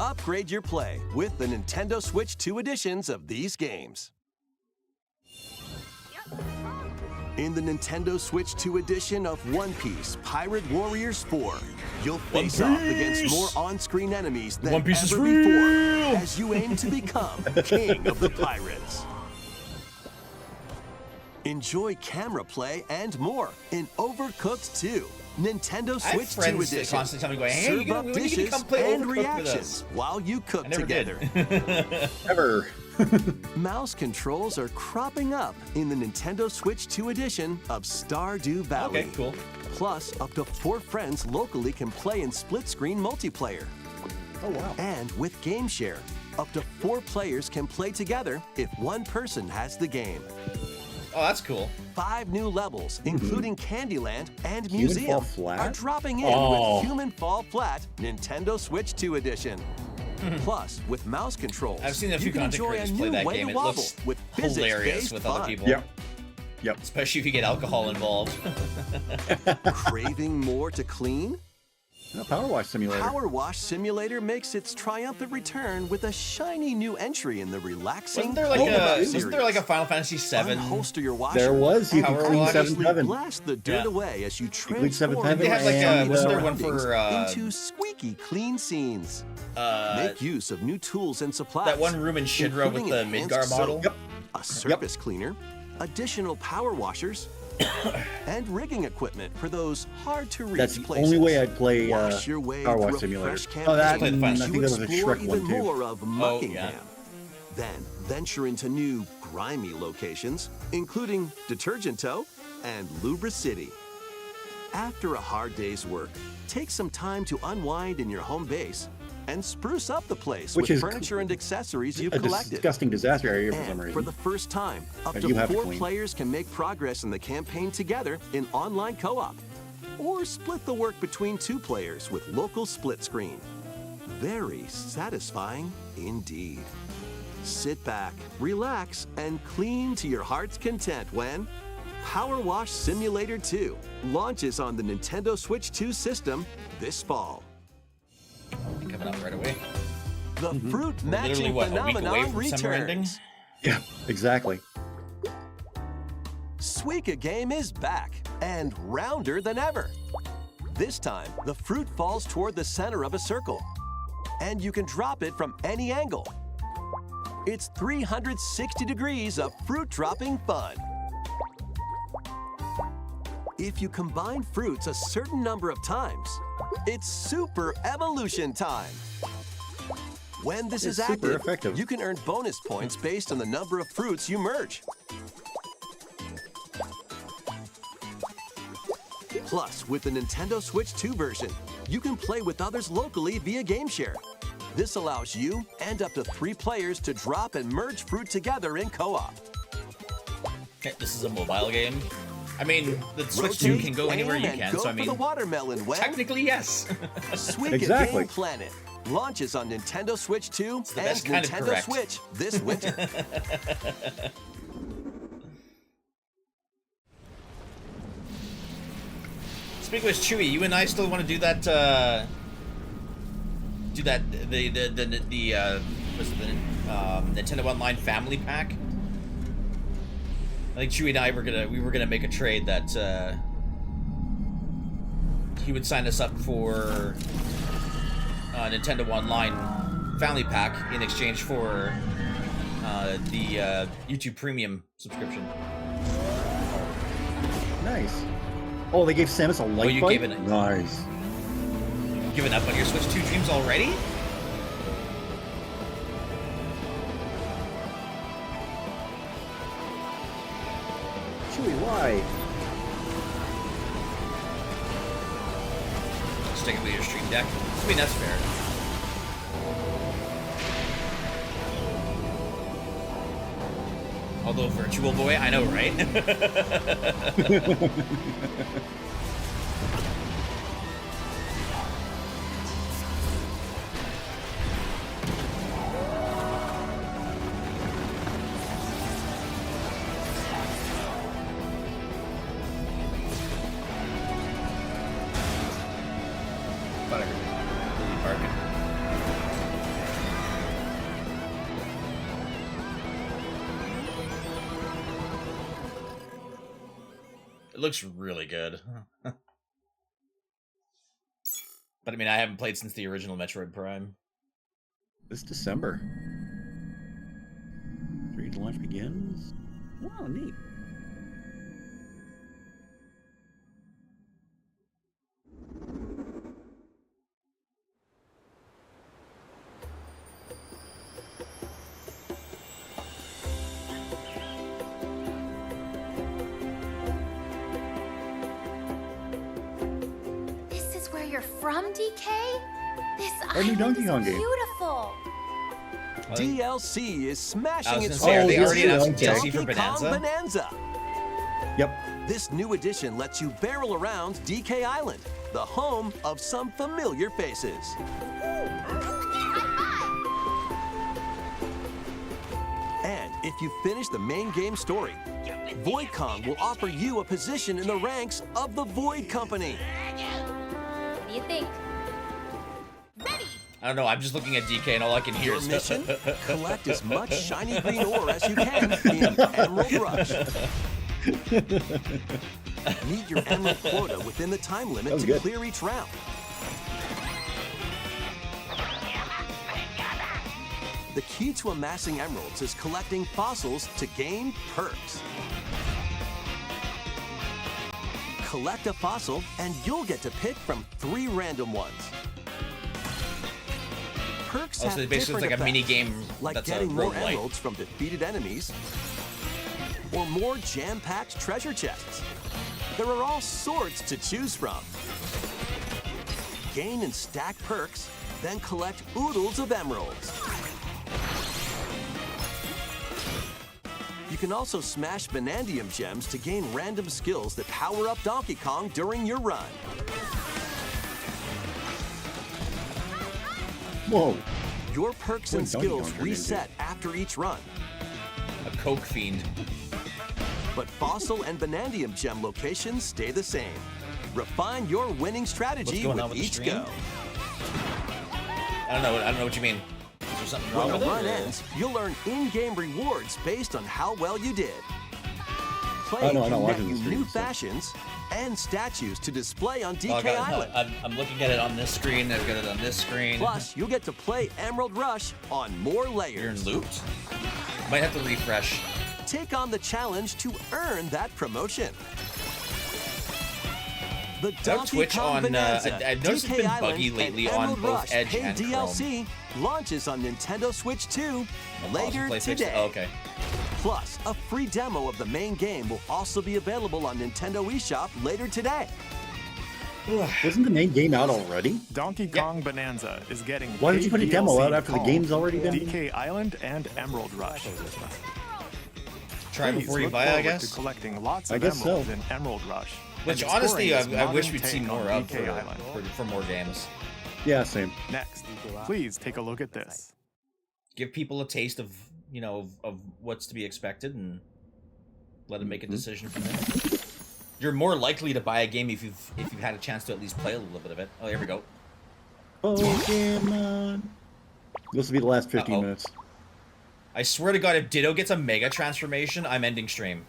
upgrade your play with the Nintendo Switch 2 editions of these games. In the Nintendo Switch 2 edition of One Piece Pirate Warriors 4, you'll face off against more on-screen enemies than One Piece is ever real! before as you aim to become King of the Pirates. Enjoy camera play and more in Overcooked 2, Nintendo I have Switch 2 friends that edition. constantly tell me, going, "Hey, Serve you gonna- up when are you gonna dishes come play and Overcooked with reactions us?" while you cook I never together. did. Ever. Mouse controls are cropping up in the Nintendo Switch 2 edition of Stardew Valley. Okay, cool. Plus, up to 4 friends locally can play in split-screen multiplayer. Oh, wow. And with Game Share, up to 4 players can play together if one person has the game. Oh, that's cool. 5 new levels, including Candyland and Human Museum, Fall Flat? are dropping in Oh. with Human Fall Flat Nintendo Switch 2 edition. Plus, with mouse controls, I've seen a few you can content enjoy a creators play new that way game. to It wobble looks with hilarious physics-based with fun. other people. Yep. Especially if you get alcohol involved. Craving more to clean? Power Wash Simulator. Power Wash Simulator makes its triumphant return with a shiny new entry in the relaxing Wasn't there like series. a Final Fantasy VII? Unholster your washer. There was. You can Power clean Wash. Seventh Heaven. Blast the dirt Yeah. away as you clean Seventh transform Heaven They had like and, wasn't there one surroundings for into squeaky clean scenes. uh, Make use of new tools and supplies. that one room in Shinra with including the enhanced Midgar model? soap, a surface cleaner, additional power washers, and rigging equipment for those hard-to-reach That's the places. only way I'd play Wash your way Power Wash through a Simulator. fresh Oh, that, campaign and I Play the think to there was a explore Shrek even one, too. more of Muckingham. yeah. Then venture into new, grimy locations, including Detergento and Lubra City. After a hard day's work, take some time to unwind in your home base and spruce up the place Which with is furniture and accessories you've A collected. disgusting disaster area for some And for reason. the first time, up That to you have to 4 clean. players can make progress in the campaign together in online co-op. Or split the work between 2 players with local split screen. Very satisfying indeed. Sit back, relax, and clean to your heart's content when Power Wash Simulator 2 launches on the Nintendo Switch 2 system this fall. Coming up right away. The fruit We're literally, matching what, a week away phenomenon from summer ending? returns. Yeah, exactly. Suika Game is back and rounder than ever. This time, the fruit falls toward the center of a circle, and you can drop it from any angle. It's 360 degrees of fruit dropping fun. If you combine fruits a certain number of times, it's super evolution time. When this It's is super active, effective. you can earn bonus points based on the number of fruits you merge. Plus, with the Nintendo Switch 2 version, you can play with others locally via Game Share. This allows you and up to 3 players to drop and merge fruit together in co-op. Okay, this is a mobile game. I mean, the Switch 2 can go anywhere you aim, and can, go so I for mean, the watermelon when technically yes. Suika Exactly. Game Planet launches on Nintendo Switch 2 and the best kind of Nintendo correct. Switch this winter. Speaking of Chewy, you and I still want to do that. What's it, the Nintendo Online Family Pack. I think Chewy and I were gonna make a trade that he would sign us up for Nintendo Online Family Pack in exchange for the YouTube Premium subscription. Nice. Oh, they gave Samus a light you bike? gave it a- Nice. Giving up on your Switch 2 dreams already? Chewie, why? Sticking with your Stream Deck. I mean, that's fair. Although Virtual Boy, I know, right? Thought I heard Lily barking. looks really good. But I mean, I haven't played since the original Metroid Prime. This December. Regional launch begins. Oh, neat. This is where you're from, DK? This Our new island Donkey is Kong game. beautiful. DLC is smashing its say, are they way already into announcing DLC for Donkey Kong Bonanza? Bonanza. Yep. This new edition lets you barrel around DK Island, the home of some familiar faces. And if you finish the main game story, Void Kong will offer you a position in the ranks of the Void Company. What do you think? I don't know. I'm just looking at DK, and all I can hear Your is mission? Collect as much shiny green ore as you can in Emerald Rush. Meet your emerald quota within the time limit to good. clear each round. The key to amassing emeralds is collecting fossils to gain perks. Collect a fossil and you'll get to pick from 3 random ones. Perks have Also, basically, it's different like a mini effects, game like that's a getting more roguelike. emeralds from defeated enemies, or more jam-packed treasure chests. There are all sorts to choose from. Gain and stack perks, then collect oodles of emeralds. You can also smash Vanadium gems to gain random skills that power up Donkey Kong during your run. Whoa. Your perks What and did Donkey Kong skills turn into? reset after each run. A coke fiend. But fossil and Vanadium gem locations stay the same. Refine your winning strategy going with on with the each stream? go. I don't know what you mean. Is there something wrong When with the it? run or- ends, you'll earn in-game rewards based on how well you did. Play Oh, no, I'm not can net watching you the stream, new so- fashions and statues to display on Oh, DK I got it. Island. I'm looking at it on this screen. I've got it on this screen. Plus, you'll get to play Emerald Rush on more You're layers. in looped. Might have to refresh. Take on the challenge to earn that promotion. The That Donkey Twitch Kong on, Bonanza, I've noticed it's DK been Island, buggy lately and on Emerald both Rush Edge paid and Chrome. DLC launches on Nintendo Switch 2 later Play fixed- today. Oh, okay. Plus, a free demo of the main game will also be available on Nintendo eShop later today. Wasn't the main game out already? Donkey Kong Bonanza is getting Why would you paid put a demo DLC out after the called game's already been- DK Island and Emerald Rush. Try Please before you look buy, I forward guess. To collecting lots I of guess so. emeralds in Emerald Rush. Which and honestly, exploring this I wish modern we'd see take more on of DK Island. for more games. Yeah, same. Next, please take a look at this. Give people a taste of of what's to be expected and let them make a decision from there. You're more likely to buy a game if you've had a chance to at least play a little bit of it. Oh, here we go. Pokemon. This will be the last 15 Uh-oh. minutes. I swear to God, if Ditto gets a Mega Transformation, I'm ending stream.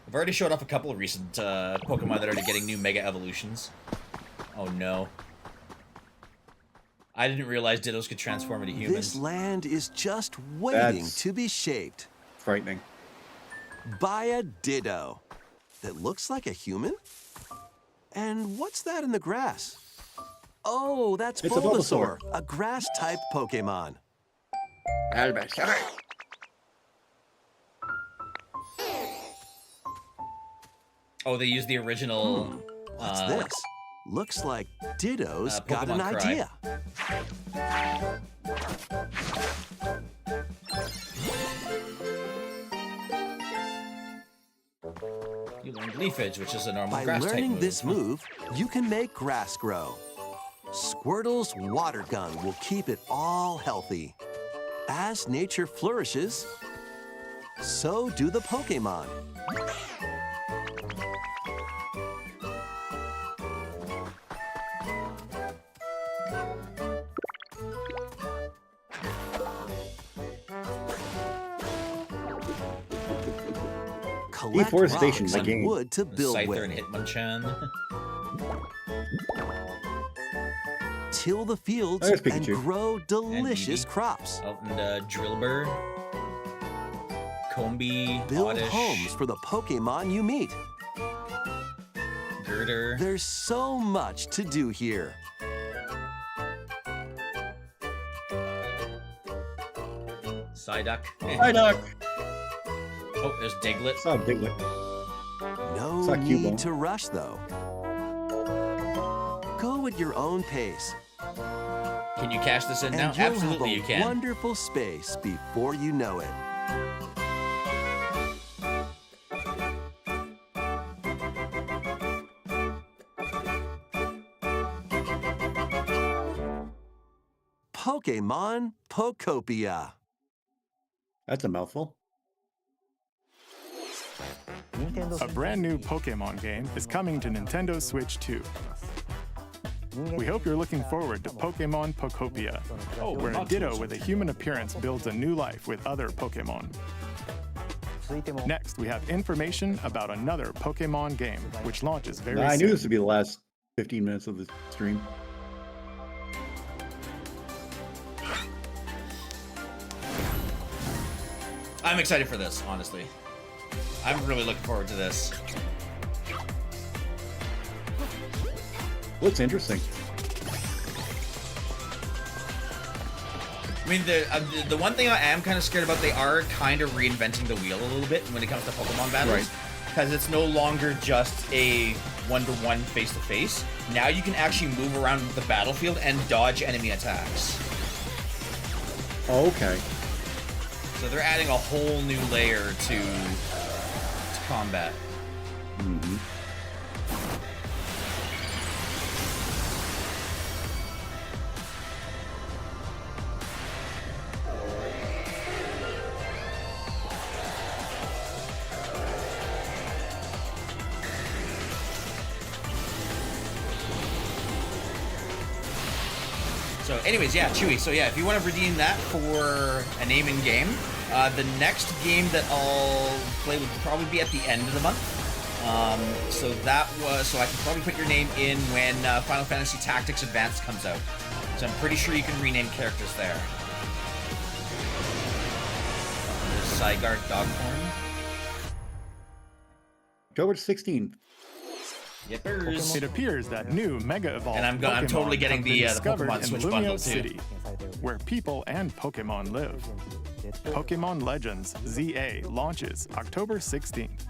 I've already showed off a couple of recent Pokemon that are getting new Mega Evolutions. Oh no. I didn't realize Dittos could transform into humans. This land is just waiting That's- to be shaped Frightening. by a Ditto that looks like a human. And what's that in the grass? Oh, that's It's a Bulbasaur, Bulbasaur. a grass-type Pokemon. Oh, they used the original. What's this? Looks like Ditto's got an Pokemon Cry. idea. You learned Leafage, which is a normal By grass type learning move. this move, you can make grass grow. Squirtle's water gun will keep it all healthy. As nature flourishes, so do the Pokemon. Collect Deforestation, rocks the and game. wood to build Scyther with. and Hitmonchan. Till the fields There's and Pikachu. grow delicious Eevee. crops. Oh, and Drillbur. Combi. Build Oddish, homes for the Pokemon you meet. Girder. There's so much to do here. Psyduck. Psyduck. Oh, there's Diglett. Saw Diglett. No Saw need Cubone. to rush, though. Go at your own pace, Can you cash this in and now? you'll Absolutely, you have a can. wonderful space before you know it. Pokemon Pokopia. That's a mouthful. A brand new Pokemon game is coming to Nintendo Switch 2. We hope you're looking forward to Pokemon Pokopia, where a Ditto with a human appearance builds a new life with other Pokemon. Next, we have information about another Pokemon game, which launches very I soon. knew this would be the last 15 minutes of the stream. I'm excited for this, honestly. I'm really looking forward to this. Looks interesting. I mean, the one thing I am kind of scared about, they are kind of reinventing the wheel a little bit when it comes to Pokemon battles. Right. Because it's no longer just a one-to-one face-to-face. Now you can actually move around the battlefield and dodge enemy attacks. Oh, okay. So they're adding a whole new layer to combat. Mm-hmm. So anyways, yeah, Chewy. So yeah, if you want to redeem that for a name in game, the next game that I'll play would probably be at the end of the month. So I can probably put your name in when Final Fantasy Tactics Advanced comes out. So I'm pretty sure you can rename characters there. There's Zygarde Doghorn. October 16th. Yippers. It appears that new Mega Evolved And I'm Pokemon totally getting have been the discovered Pokemon in Switch Lumio bundle, too. City, where people and Pokemon live. Pokemon Legends ZA launches October 16th.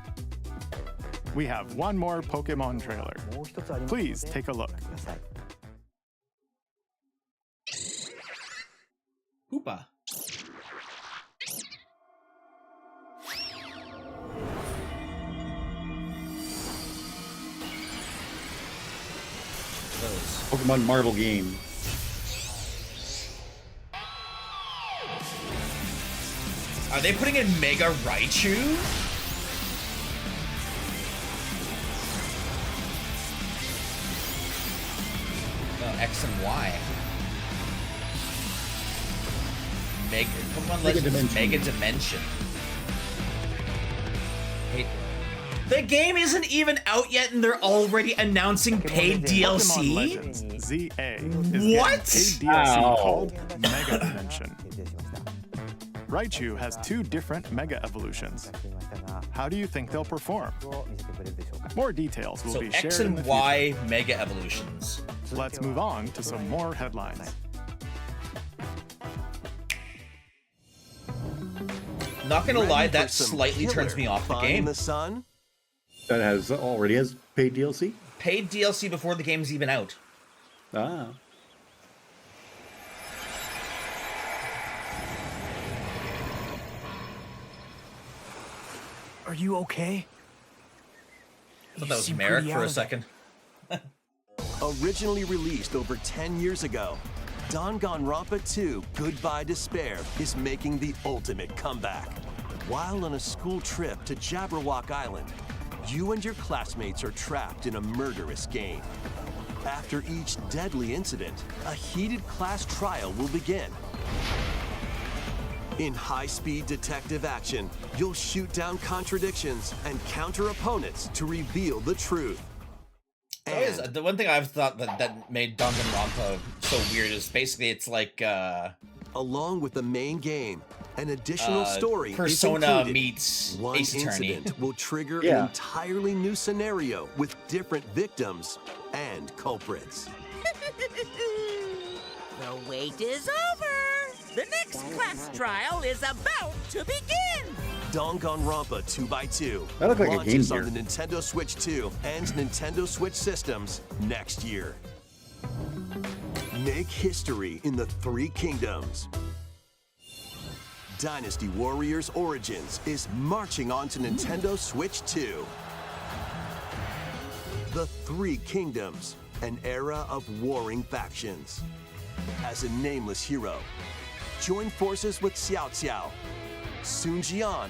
We have one more Pokemon trailer. Please take a look. Hoopa. Pokemon Marvel game. Are they putting in Mega Raichu? Oh, X and Y. Pokemon Legends Mega Dimension. Hey, the game isn't even out yet and they're already announcing paid Pokemon DLC? Legends ZA is What? getting paid DLC called Mega Dimension. Raichu has 2 different Mega Evolutions. How do you think they'll perform? More details will So be shared X in the and Y future. Mega Evolutions. Let's move on to some more headlines. Not gonna Ready lie, for that some slightly turns killer me off the fun in game. the sun? That already has paid DLC? Paid DLC before the game's even out. Ah. Are you okay? I thought that was Merrick for a second. Originally released over 10 years ago, Danganronpa 2 Goodbye Despair is making the ultimate comeback. While on a school trip to Jabberwock Island, you and your classmates are trapped in a murderous game. After each deadly incident, a heated class trial will begin. In high-speed detective action, you'll shoot down contradictions and counter opponents to reveal the truth. And the one thing I've thought that made Danganronpa so weird is basically it's like along with the main game, an additional story Persona is included. meets One Ace Attorney. incident will trigger an entirely new scenario with different victims and culprits. The wait is over. The next class trial is about to begin. Danganronpa 2x2 That looked like a game launches gear. on the Nintendo Switch 2 and Nintendo Switch systems next year. Make history in the Three Kingdoms. Dynasty Warriors Origins is marching on to Nintendo Switch 2. The Three Kingdoms, an era of warring factions. As a nameless hero, join forces with Xiao Xiao, Sun Jian,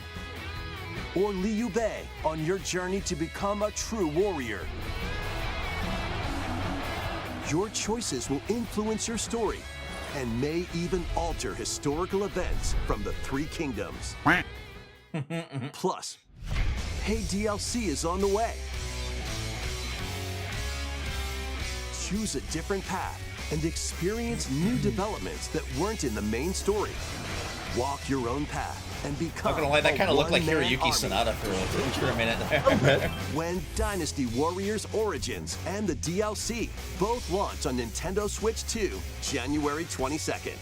or Liu Bei on your journey to become a true warrior. Your choices will influence your story and may even alter historical events from the Three Kingdoms. Plus, paid DLC is on the way. Choose a different path and experience new developments that weren't in the main story. Walk your own path and become Not gonna lie, that kind of looked like one-man Hiroyuki army. Sanada for a minute there. When Dynasty Warriors Origins and the DLC both launch on Nintendo Switch 2, January 22nd.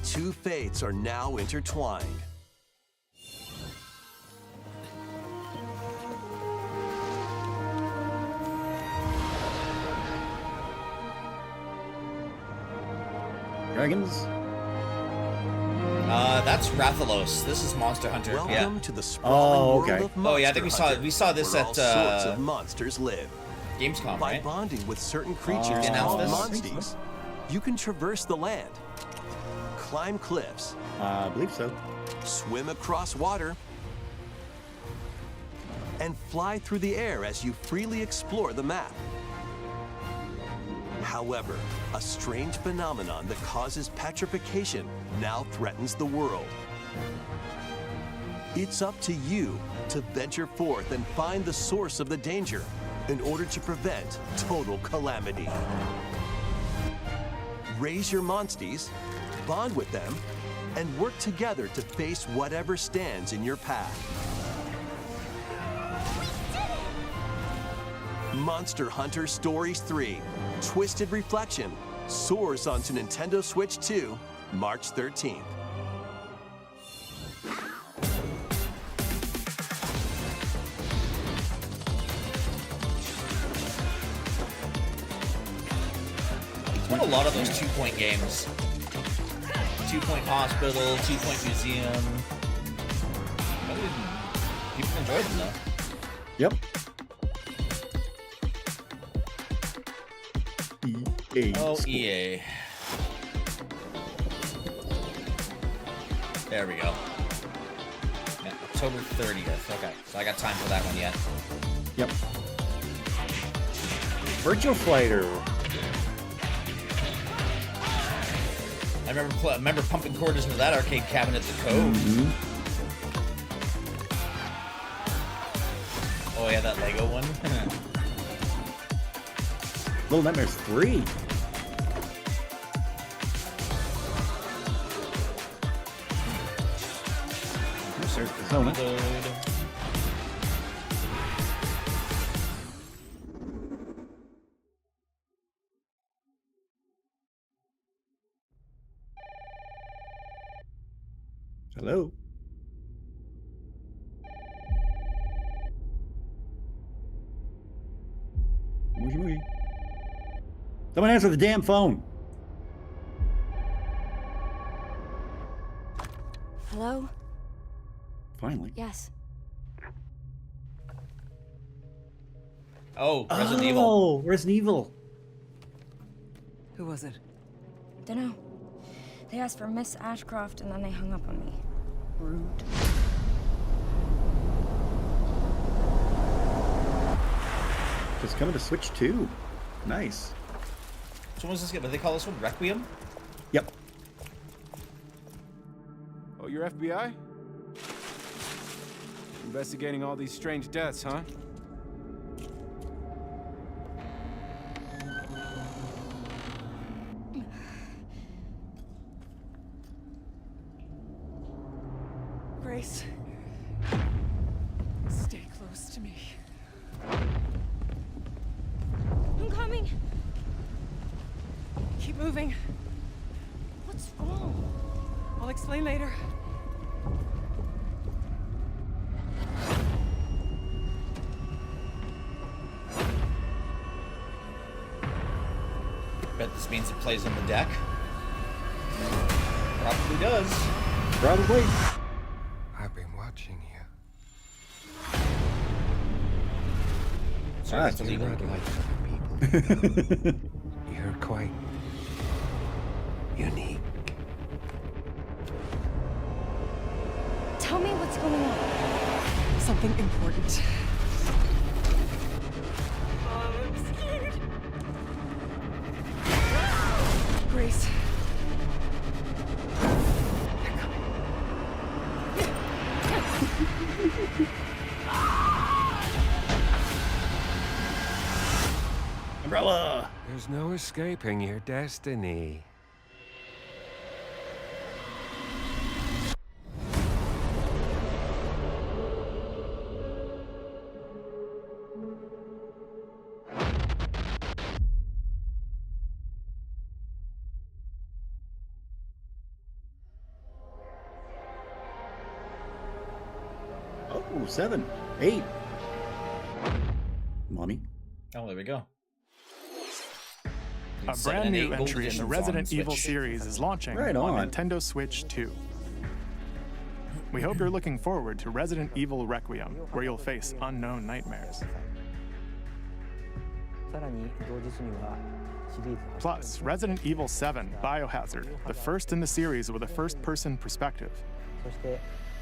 Two fates are now intertwined. Dragons? That's Rathalos. This is Monster Hunter. Welcome to the sprawling world of Monster Oh yeah, I think we saw this where at all sorts of monsters live. Gamescom, By right? bonding with certain creatures They called announced this? monsties, you can traverse the land, climb cliffs, I believe so. swim across water, and fly through the air as you freely explore the map. However, a strange phenomenon that causes petrification now threatens the world. It's up to you to venture forth and find the source of the danger in order to prevent total calamity. Raise your monsties, bond with them, and work together to face whatever stands in your path. Monster Hunter Stories 3, Twisted Reflection, soars onto Nintendo Switch 2, March 13th. It's been a lot of those 2-point games. 2-point Hospital, 2-point Museum. People enjoy them though. Yep. EA. Oh, EA. There we go. Yeah, October 30th. Okay, so I got time for that one yet. Yep. Virtual Fighter. I remember pumping quarters into that arcade cabinet, the Code. Oh yeah, that Lego one. Little Nightmares 3. Search Persona. Hello. Moogie moogie. Someone answer the damn phone. Hello? Finally. Yes. Oh, Resident Evil. Oh, Resident Evil. Who was it? Dunno. They asked for Miss Ashcroft and then they hung up on me. Rude. Just coming to Switch 2. Nice. So what was this game? What do they call this one? Requiem? Yep. you're FBI? Investigating all these strange deaths, huh? Grace. Stay close to me. I'm coming. Keep moving. What's wrong? I'll explain later. Bet this means it plays on the deck. Probably does. Probably. I've been watching you. Sorry, that's illegal. You're not like other people. You're quite unique. Tell me what's going on. Something important. I'm scared. Grace. Umbrella! There's no escaping your destiny. Oh, 7, 8. Mommy. Oh, there we go. A Set brand an new 8 gold entry in the editions on Resident Evil Switch. series is launching Right on on. Nintendo Switch 2. We hope you're looking forward to Resident Evil Requiem, where you'll face unknown nightmares. Plus, Resident Evil 7 Biohazard, the first in the series with a first-person perspective.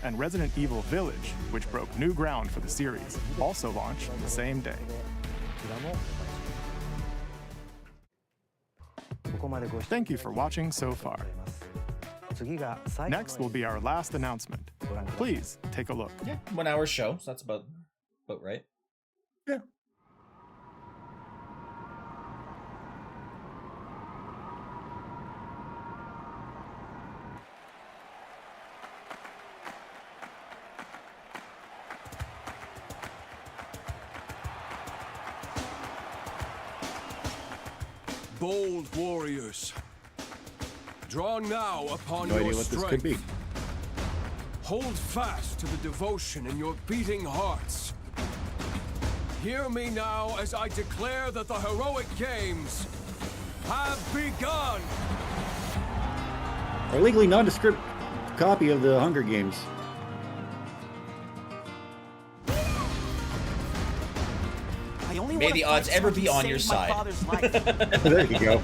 And Resident Evil Village, which broke new ground for the series, also launch the same day. Thank you for watching so far. Next will be our last announcement. Please take a look. Yeah, 1 hour show, so that's about right. Yeah. Bold warriors, draw now upon No your idea what this strength. could be. Hold fast to the devotion in your beating hearts. Hear me now as I declare that the heroic games have begun. A legally nondescript copy of the Hunger Games. May the odds ever be on your side. There you go.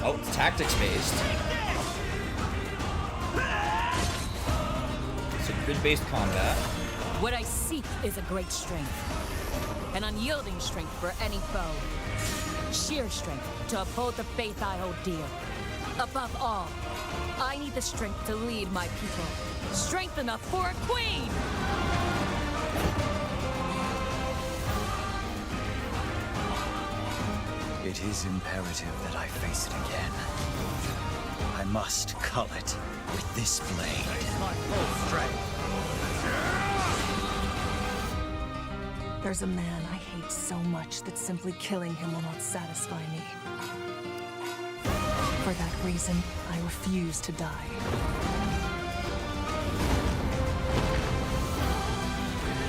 Oh, it's tactics based. So grid-based combat. What I seek is a great strength. An unyielding strength for any foe. Sheer strength to uphold the faith I hold dear. Above all, I need the strength to lead my people. Strength enough for a queen! It is imperative that I face it again. I must cull it with this blade. My full strength. There's a man I hate so much that simply killing him will not satisfy me. For that reason, I refuse to die.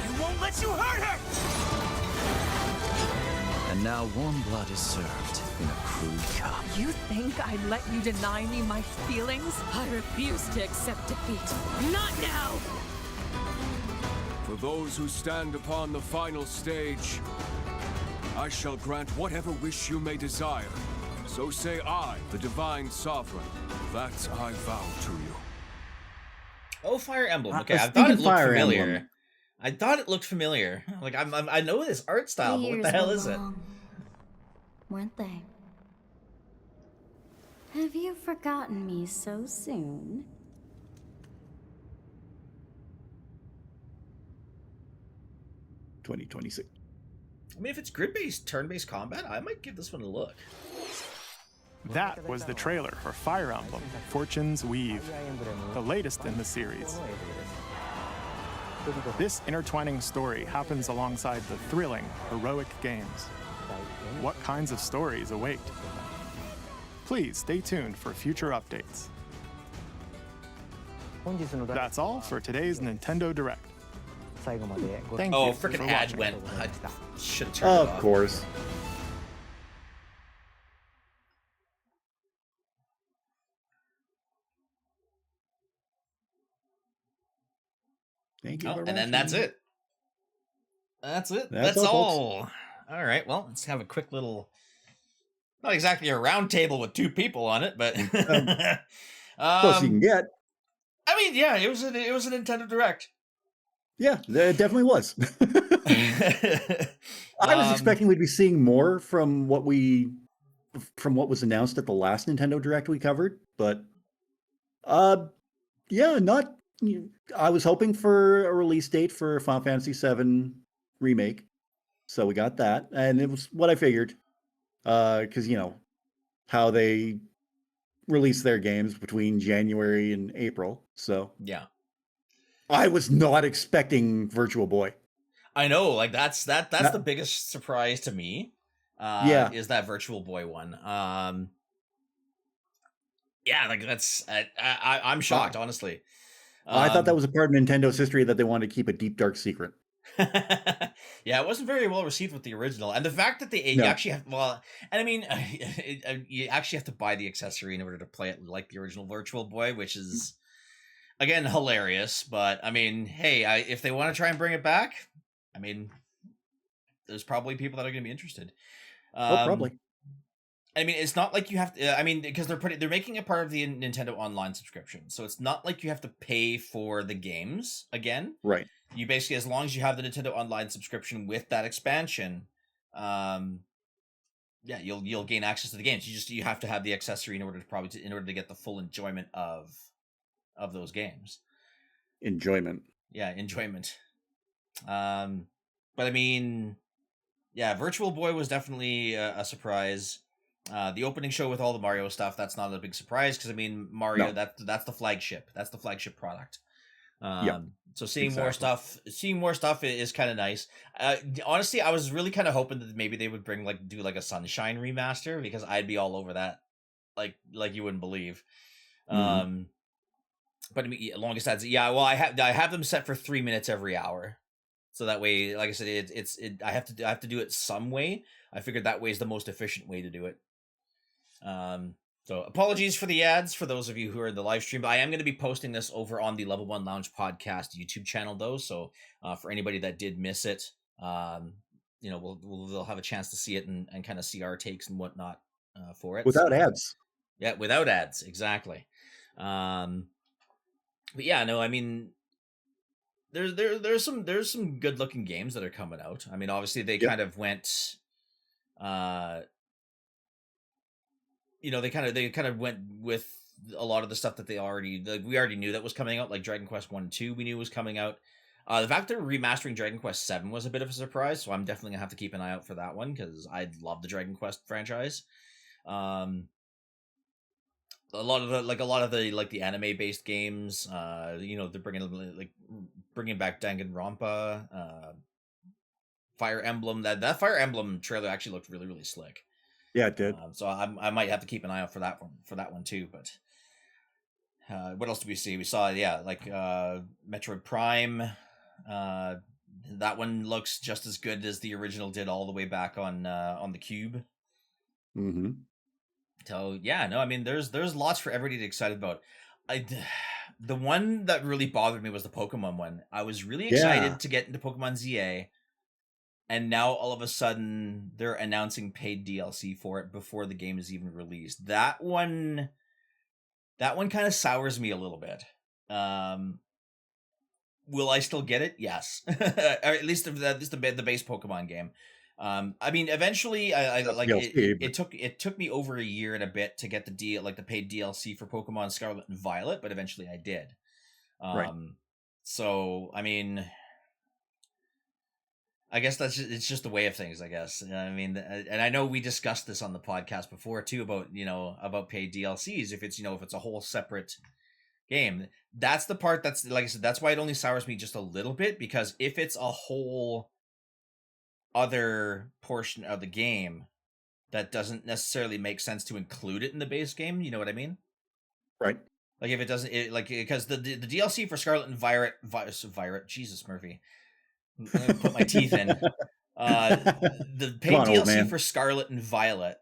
I won't let you hurt her! And now warm blood is served in a crude cup. You think I'd let you deny me my feelings? I refuse to accept defeat. Not now! For those who stand upon the final stage, I shall grant whatever wish you may desire. So say I, the Divine Sovereign, that I vow to you. Oh, Fire Emblem. Okay, I Speaking thought it looked Fire familiar. Emblem. I thought it looked familiar. Like I know this art style, but what the hell is it? Weren't they? Have you forgotten me so soon? $2026. I mean, if it's grid-based, turn-based combat, I might give this one a look. That was the trailer for Fire Emblem Fortune's Weave, the latest in the series. This intertwining story happens alongside the thrilling, heroic games. What kinds of stories await? Please stay tuned for future updates. That's all for today's Nintendo Direct. Thank Oh, you freaking for ad watching. went. I should have turned it off. Of course. Thank you Oh, for and then that's watching. it. That's it. That's That's all, all. All right. Well, let's have a quick little. Not exactly a round table with two people on it, but Close you can get. I mean, yeah, it was a Nintendo Direct. Yeah, it definitely was. I was expecting we'd be seeing more from what was announced at the last Nintendo Direct we covered, but yeah, not. I was hoping for a release date for Final Fantasy VII remake, so we got that, and it was what I figured, because how they release their games between January and April. So yeah, I was not expecting Virtual Boy. I know, like that's the biggest surprise to me. Yeah, is that Virtual Boy one. Yeah, like that's I'm shocked, honestly. I thought that was a part of Nintendo's history that they wanted to keep a deep, dark secret. Yeah, it wasn't very well received with the original, and the fact that you actually have, well, and I mean, you actually have to buy the accessory in order to play it like the original Virtual Boy, which is again hilarious. But I mean, hey, if they want to try and bring it back, I mean, there's probably people that are going to be interested. Probably. I mean, it's not like you have to. I mean, because they're making it part of the Nintendo Online subscription, so it's not like you have to pay for the games again. Right. You basically, as long as you have the Nintendo Online subscription with that expansion, yeah, you'll gain access to the games. You have to have the accessory in order to get the full enjoyment of those games. Enjoyment. Yeah, enjoyment. But I mean, yeah, Virtual Boy was definitely a surprise. The opening show with all the Mario stuff, that's not a big surprise because I mean Mario, that's the flagship. That's the flagship product. So seeing more stuff is kind of nice. Honestly, I was really kind of hoping that maybe they would do a Sunshine remaster because I'd be all over that, like you wouldn't believe. Mm-hmm. But I mean, longest ads, yeah. Well, I have them set for 3 minutes every hour, so that way, like I said, I have to do it some way. I figured that way is the most efficient way to do it. So apologies for the ads for those of you who are in the live stream. But I am going to be posting this over on the Level 1 Lounge podcast YouTube channel, though. So for anybody that did miss it, they'll have a chance to see it and kind of see our takes and whatnot for it. Without ads. Yeah, without ads, exactly. But yeah, no, I mean, there's some good looking games that are coming out. I mean, obviously they kind of went. They kind of went with a lot of the stuff that we already knew that was coming out, like Dragon Quest 1 and 2 we knew was coming out. The fact that they're remastering Dragon Quest 7 was a bit of a surprise, so I'm definitely gonna have to keep an eye out for that one because I love the Dragon Quest franchise. A lot of the anime based games, they're bringing back Danganronpa, Fire Emblem. That Fire Emblem trailer actually looked really, really slick. Yeah, it did. So I might have to keep an eye out for that one too. But what else did we see? We saw Metroid Prime. That one looks just as good as the original did all the way back on the Cube. Mm-hmm. So yeah, no, I mean there's lots for everybody to get excited about. The one that really bothered me was the Pokemon one. I was really excited to get into Pokemon ZA. And now all of a sudden they're announcing paid DLC for it before the game is even released. That one kind of sours me a little bit. Will I still get it? Yes. Or at least the base Pokemon game. I mean, eventually, I That's like DLC, it took me over a year and a bit to get the paid DLC for Pokemon Scarlet and Violet, but eventually I did. Right. So I mean, I guess it's just the way of things, I guess. I mean, and I know we discussed this on the podcast before too about about paid DLCs. If it's if it's a whole separate game, that's the part that's, like I said, that's why it only sours me just a little bit, because if it's a whole other portion of the game, that doesn't necessarily make sense to include it in the base game. You know what I mean? Right. Like if it doesn't, like, because the DLC for Scarlet and Violet, Jesus Murphy, let me put my teeth in. The paid on, old DLC man. for Scarlet and Violet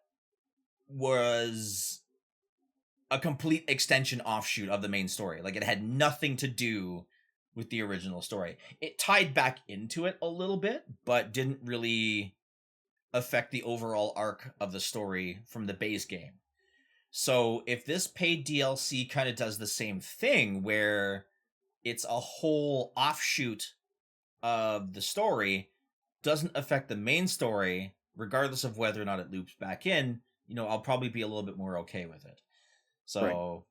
was a complete extension offshoot of the main story. Like, it had nothing to do with the original story. It tied back into it a little bit, but didn't really affect the overall arc of the story from the base game. So if this paid DLC kind of does the same thing, where it's a whole offshoot of the story, doesn't affect the main story, regardless of whether or not it loops back in, I'll probably be a little bit more okay with it. So, right.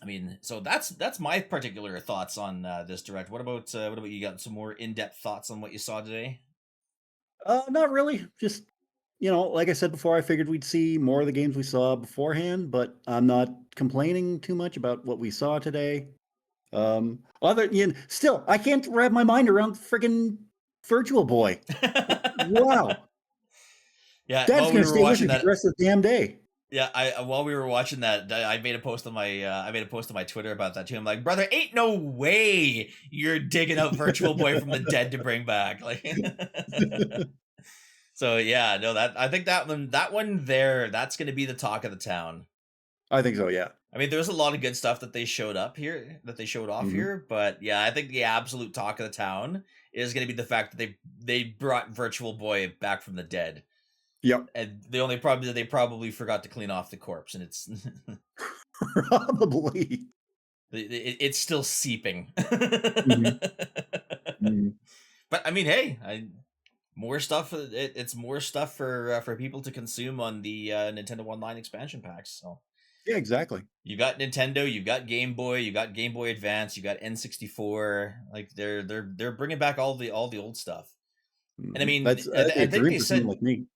I mean, so that's my particular thoughts on this direct. What about you? Got some more in-depth thoughts on what you saw today? Not really. Just, like I said before, I figured we'd see more of the games we saw beforehand, but I'm not complaining too much about what we saw today. Still, I can't wrap my mind around friggin' Virtual Boy. Wow. Yeah, Dad's gonna stay with me the rest of the damn day. Yeah, while we were watching that, I made a post on my Twitter about that too. I'm like, brother, ain't no way you're digging out Virtual Boy from the dead to bring back. Like, so yeah, no, I think that one there, that's going to be the talk of the town. I think so, yeah. I mean, there's a lot of good stuff that they showed off here, but yeah, I think the absolute talk of the town is going to be the fact that they brought Virtual Boy back from the dead. Yep. And the only problem is that they probably forgot to clean off the corpse, and it's probably it's still seeping. Mm-hmm. But I mean, hey, more stuff. It's more stuff for people to consume on the Nintendo Online expansion packs. So yeah, exactly. You got Nintendo, you got Game Boy, you got Game Boy Advance, you got N64. Like they're bringing back all the old stuff. And I mean, I think they said, like me.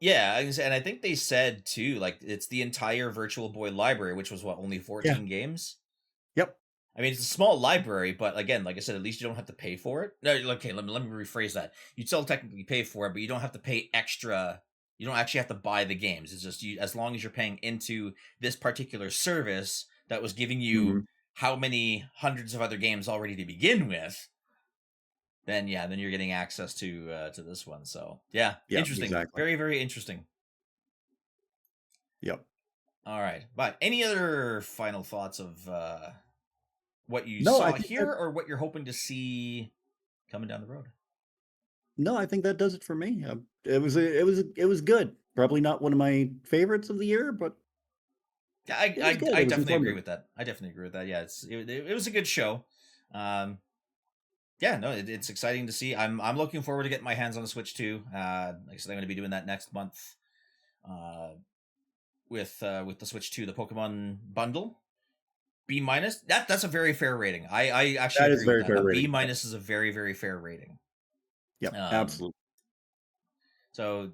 Yeah, and I think they said too, like, it's the entire Virtual Boy library, which was only 14 games. Yep. I mean, it's a small library, but again, like I said, at least you don't have to pay for it. No, okay, let me rephrase that. You'd still technically pay for it, but you don't have to pay extra. You don't actually have to buy the games. It's just as long as you're paying into this particular service that was giving you how many hundreds of other games already to begin with, then you're getting access to this one. So yeah, interesting. Exactly. Very, very interesting. Yep. All right. But any other final thoughts of what you saw here, or what you're hoping to see coming down the road? No, I think that does it for me. It was good. Probably not one of my favorites of the year, but yeah, I definitely agree with that. Yeah, it was a good show. Yeah, no, it's exciting to see. I'm looking forward to getting my hands on the Switch too. Like I said, I'm going to be doing that next month. With the Switch 2, the Pokemon bundle. B-. That's a very fair rating. I actually that is very fair rating. B- is a very, very fair rating. Yeah, absolutely. So,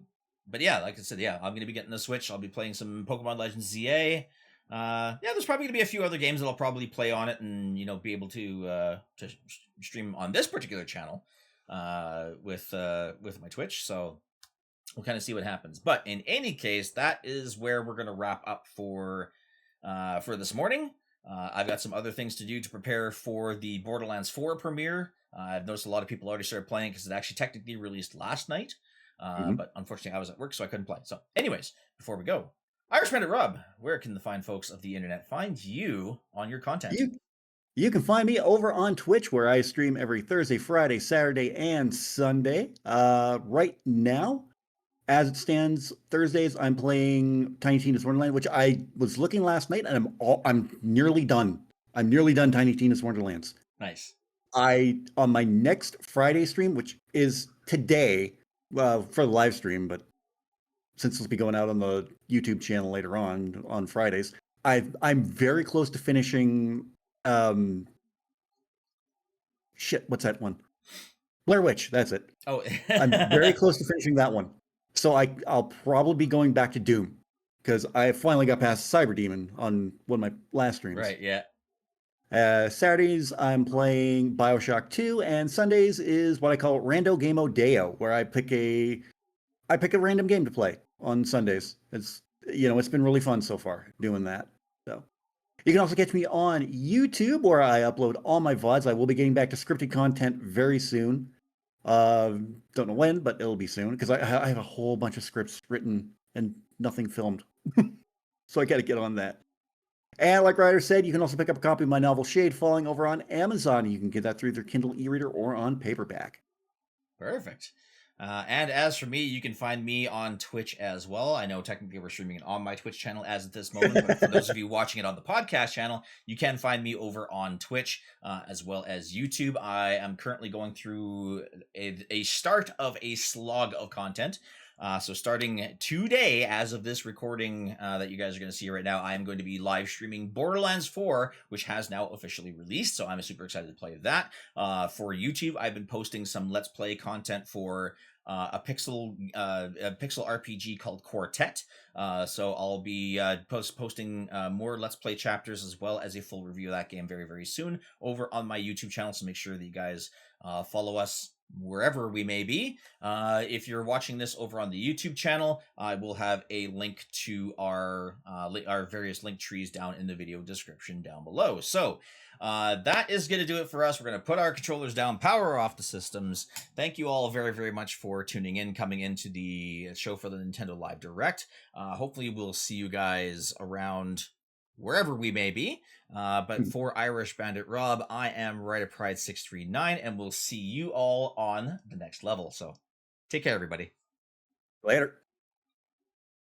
but yeah, like I said, yeah, I'm going to be getting the Switch. I'll be playing some Pokemon Legends ZA. Yeah, there's probably gonna be a few other games that I'll probably play on it, and be able to stream on this particular channel with my Twitch. So we'll kind of see what happens. But in any case, that is where we're gonna wrap up for this morning. I've got some other things to do to prepare for the Borderlands 4 premiere. I've noticed a lot of people already started playing because it actually technically released last night. But unfortunately I was at work, so I couldn't play. So anyways, before we go, Irish Bandit Rob, where can the fine folks of the internet find you on your content? You can find me over on Twitch, where I stream every Thursday, Friday, Saturday, and Sunday. Right now, as it stands, Thursdays I'm playing Tiny Tina's Wonderland, which I was looking last night, and I'm nearly done. I'm nearly done Tiny Tina's Wonderlands. Nice. On my next Friday stream, which is today, for the live stream, but since it'll be going out on the YouTube channel later on Fridays, I'm very close to finishing. Shit, what's that one? Blair Witch. That's it. Oh, I'm very close to finishing that one. So I'll probably be going back to Doom because I finally got past Cyber Demon on one of my last streams. Right. Yeah. Saturdays I'm playing BioShock 2, and Sundays is what I call Rando Gameo Deo, where I pick a random game to play on Sundays. It's been really fun so far doing that. So you can also catch me on YouTube, where I upload all my VODs. I will be getting back to scripted content very soon. Don't know when, but it'll be soon because I have a whole bunch of scripts written and nothing filmed. So I got to get on that. And like Ryder said, you can also pick up a copy of my novel Shade Falling over on Amazon. You can get that through their Kindle e-reader or on paperback. Perfect. And as for me, you can find me on Twitch as well. I know technically we're streaming it on my Twitch channel as at this moment, but for those of you watching it on the podcast channel, you can find me over on Twitch as well as YouTube. I am currently going through a start of a slog of content. So starting today, as of this recording that you guys are going to see right now, I am going to be live streaming Borderlands 4, which has now officially released. So I'm super excited to play that. For YouTube, I've been posting some Let's Play content for a pixel RPG called Quartet. So I'll be posting more Let's Play chapters as well as a full review of that game very, very soon over on my YouTube channel. So make sure that you guys follow us wherever we may be. If you're watching this over on the YouTube channel, I will have a link to our various link trees down in the video description down below. So that is going to do it for us. We're going to put our controllers down, power off the systems. Thank you all very, very much for tuning in, coming into the show for the Nintendo Live Direct. Hopefully we'll see you guys around wherever we may be. But for Irish Bandit Rob, I am Ryder Pride 639, and we'll see you all on the next level. So take care, everybody. Later.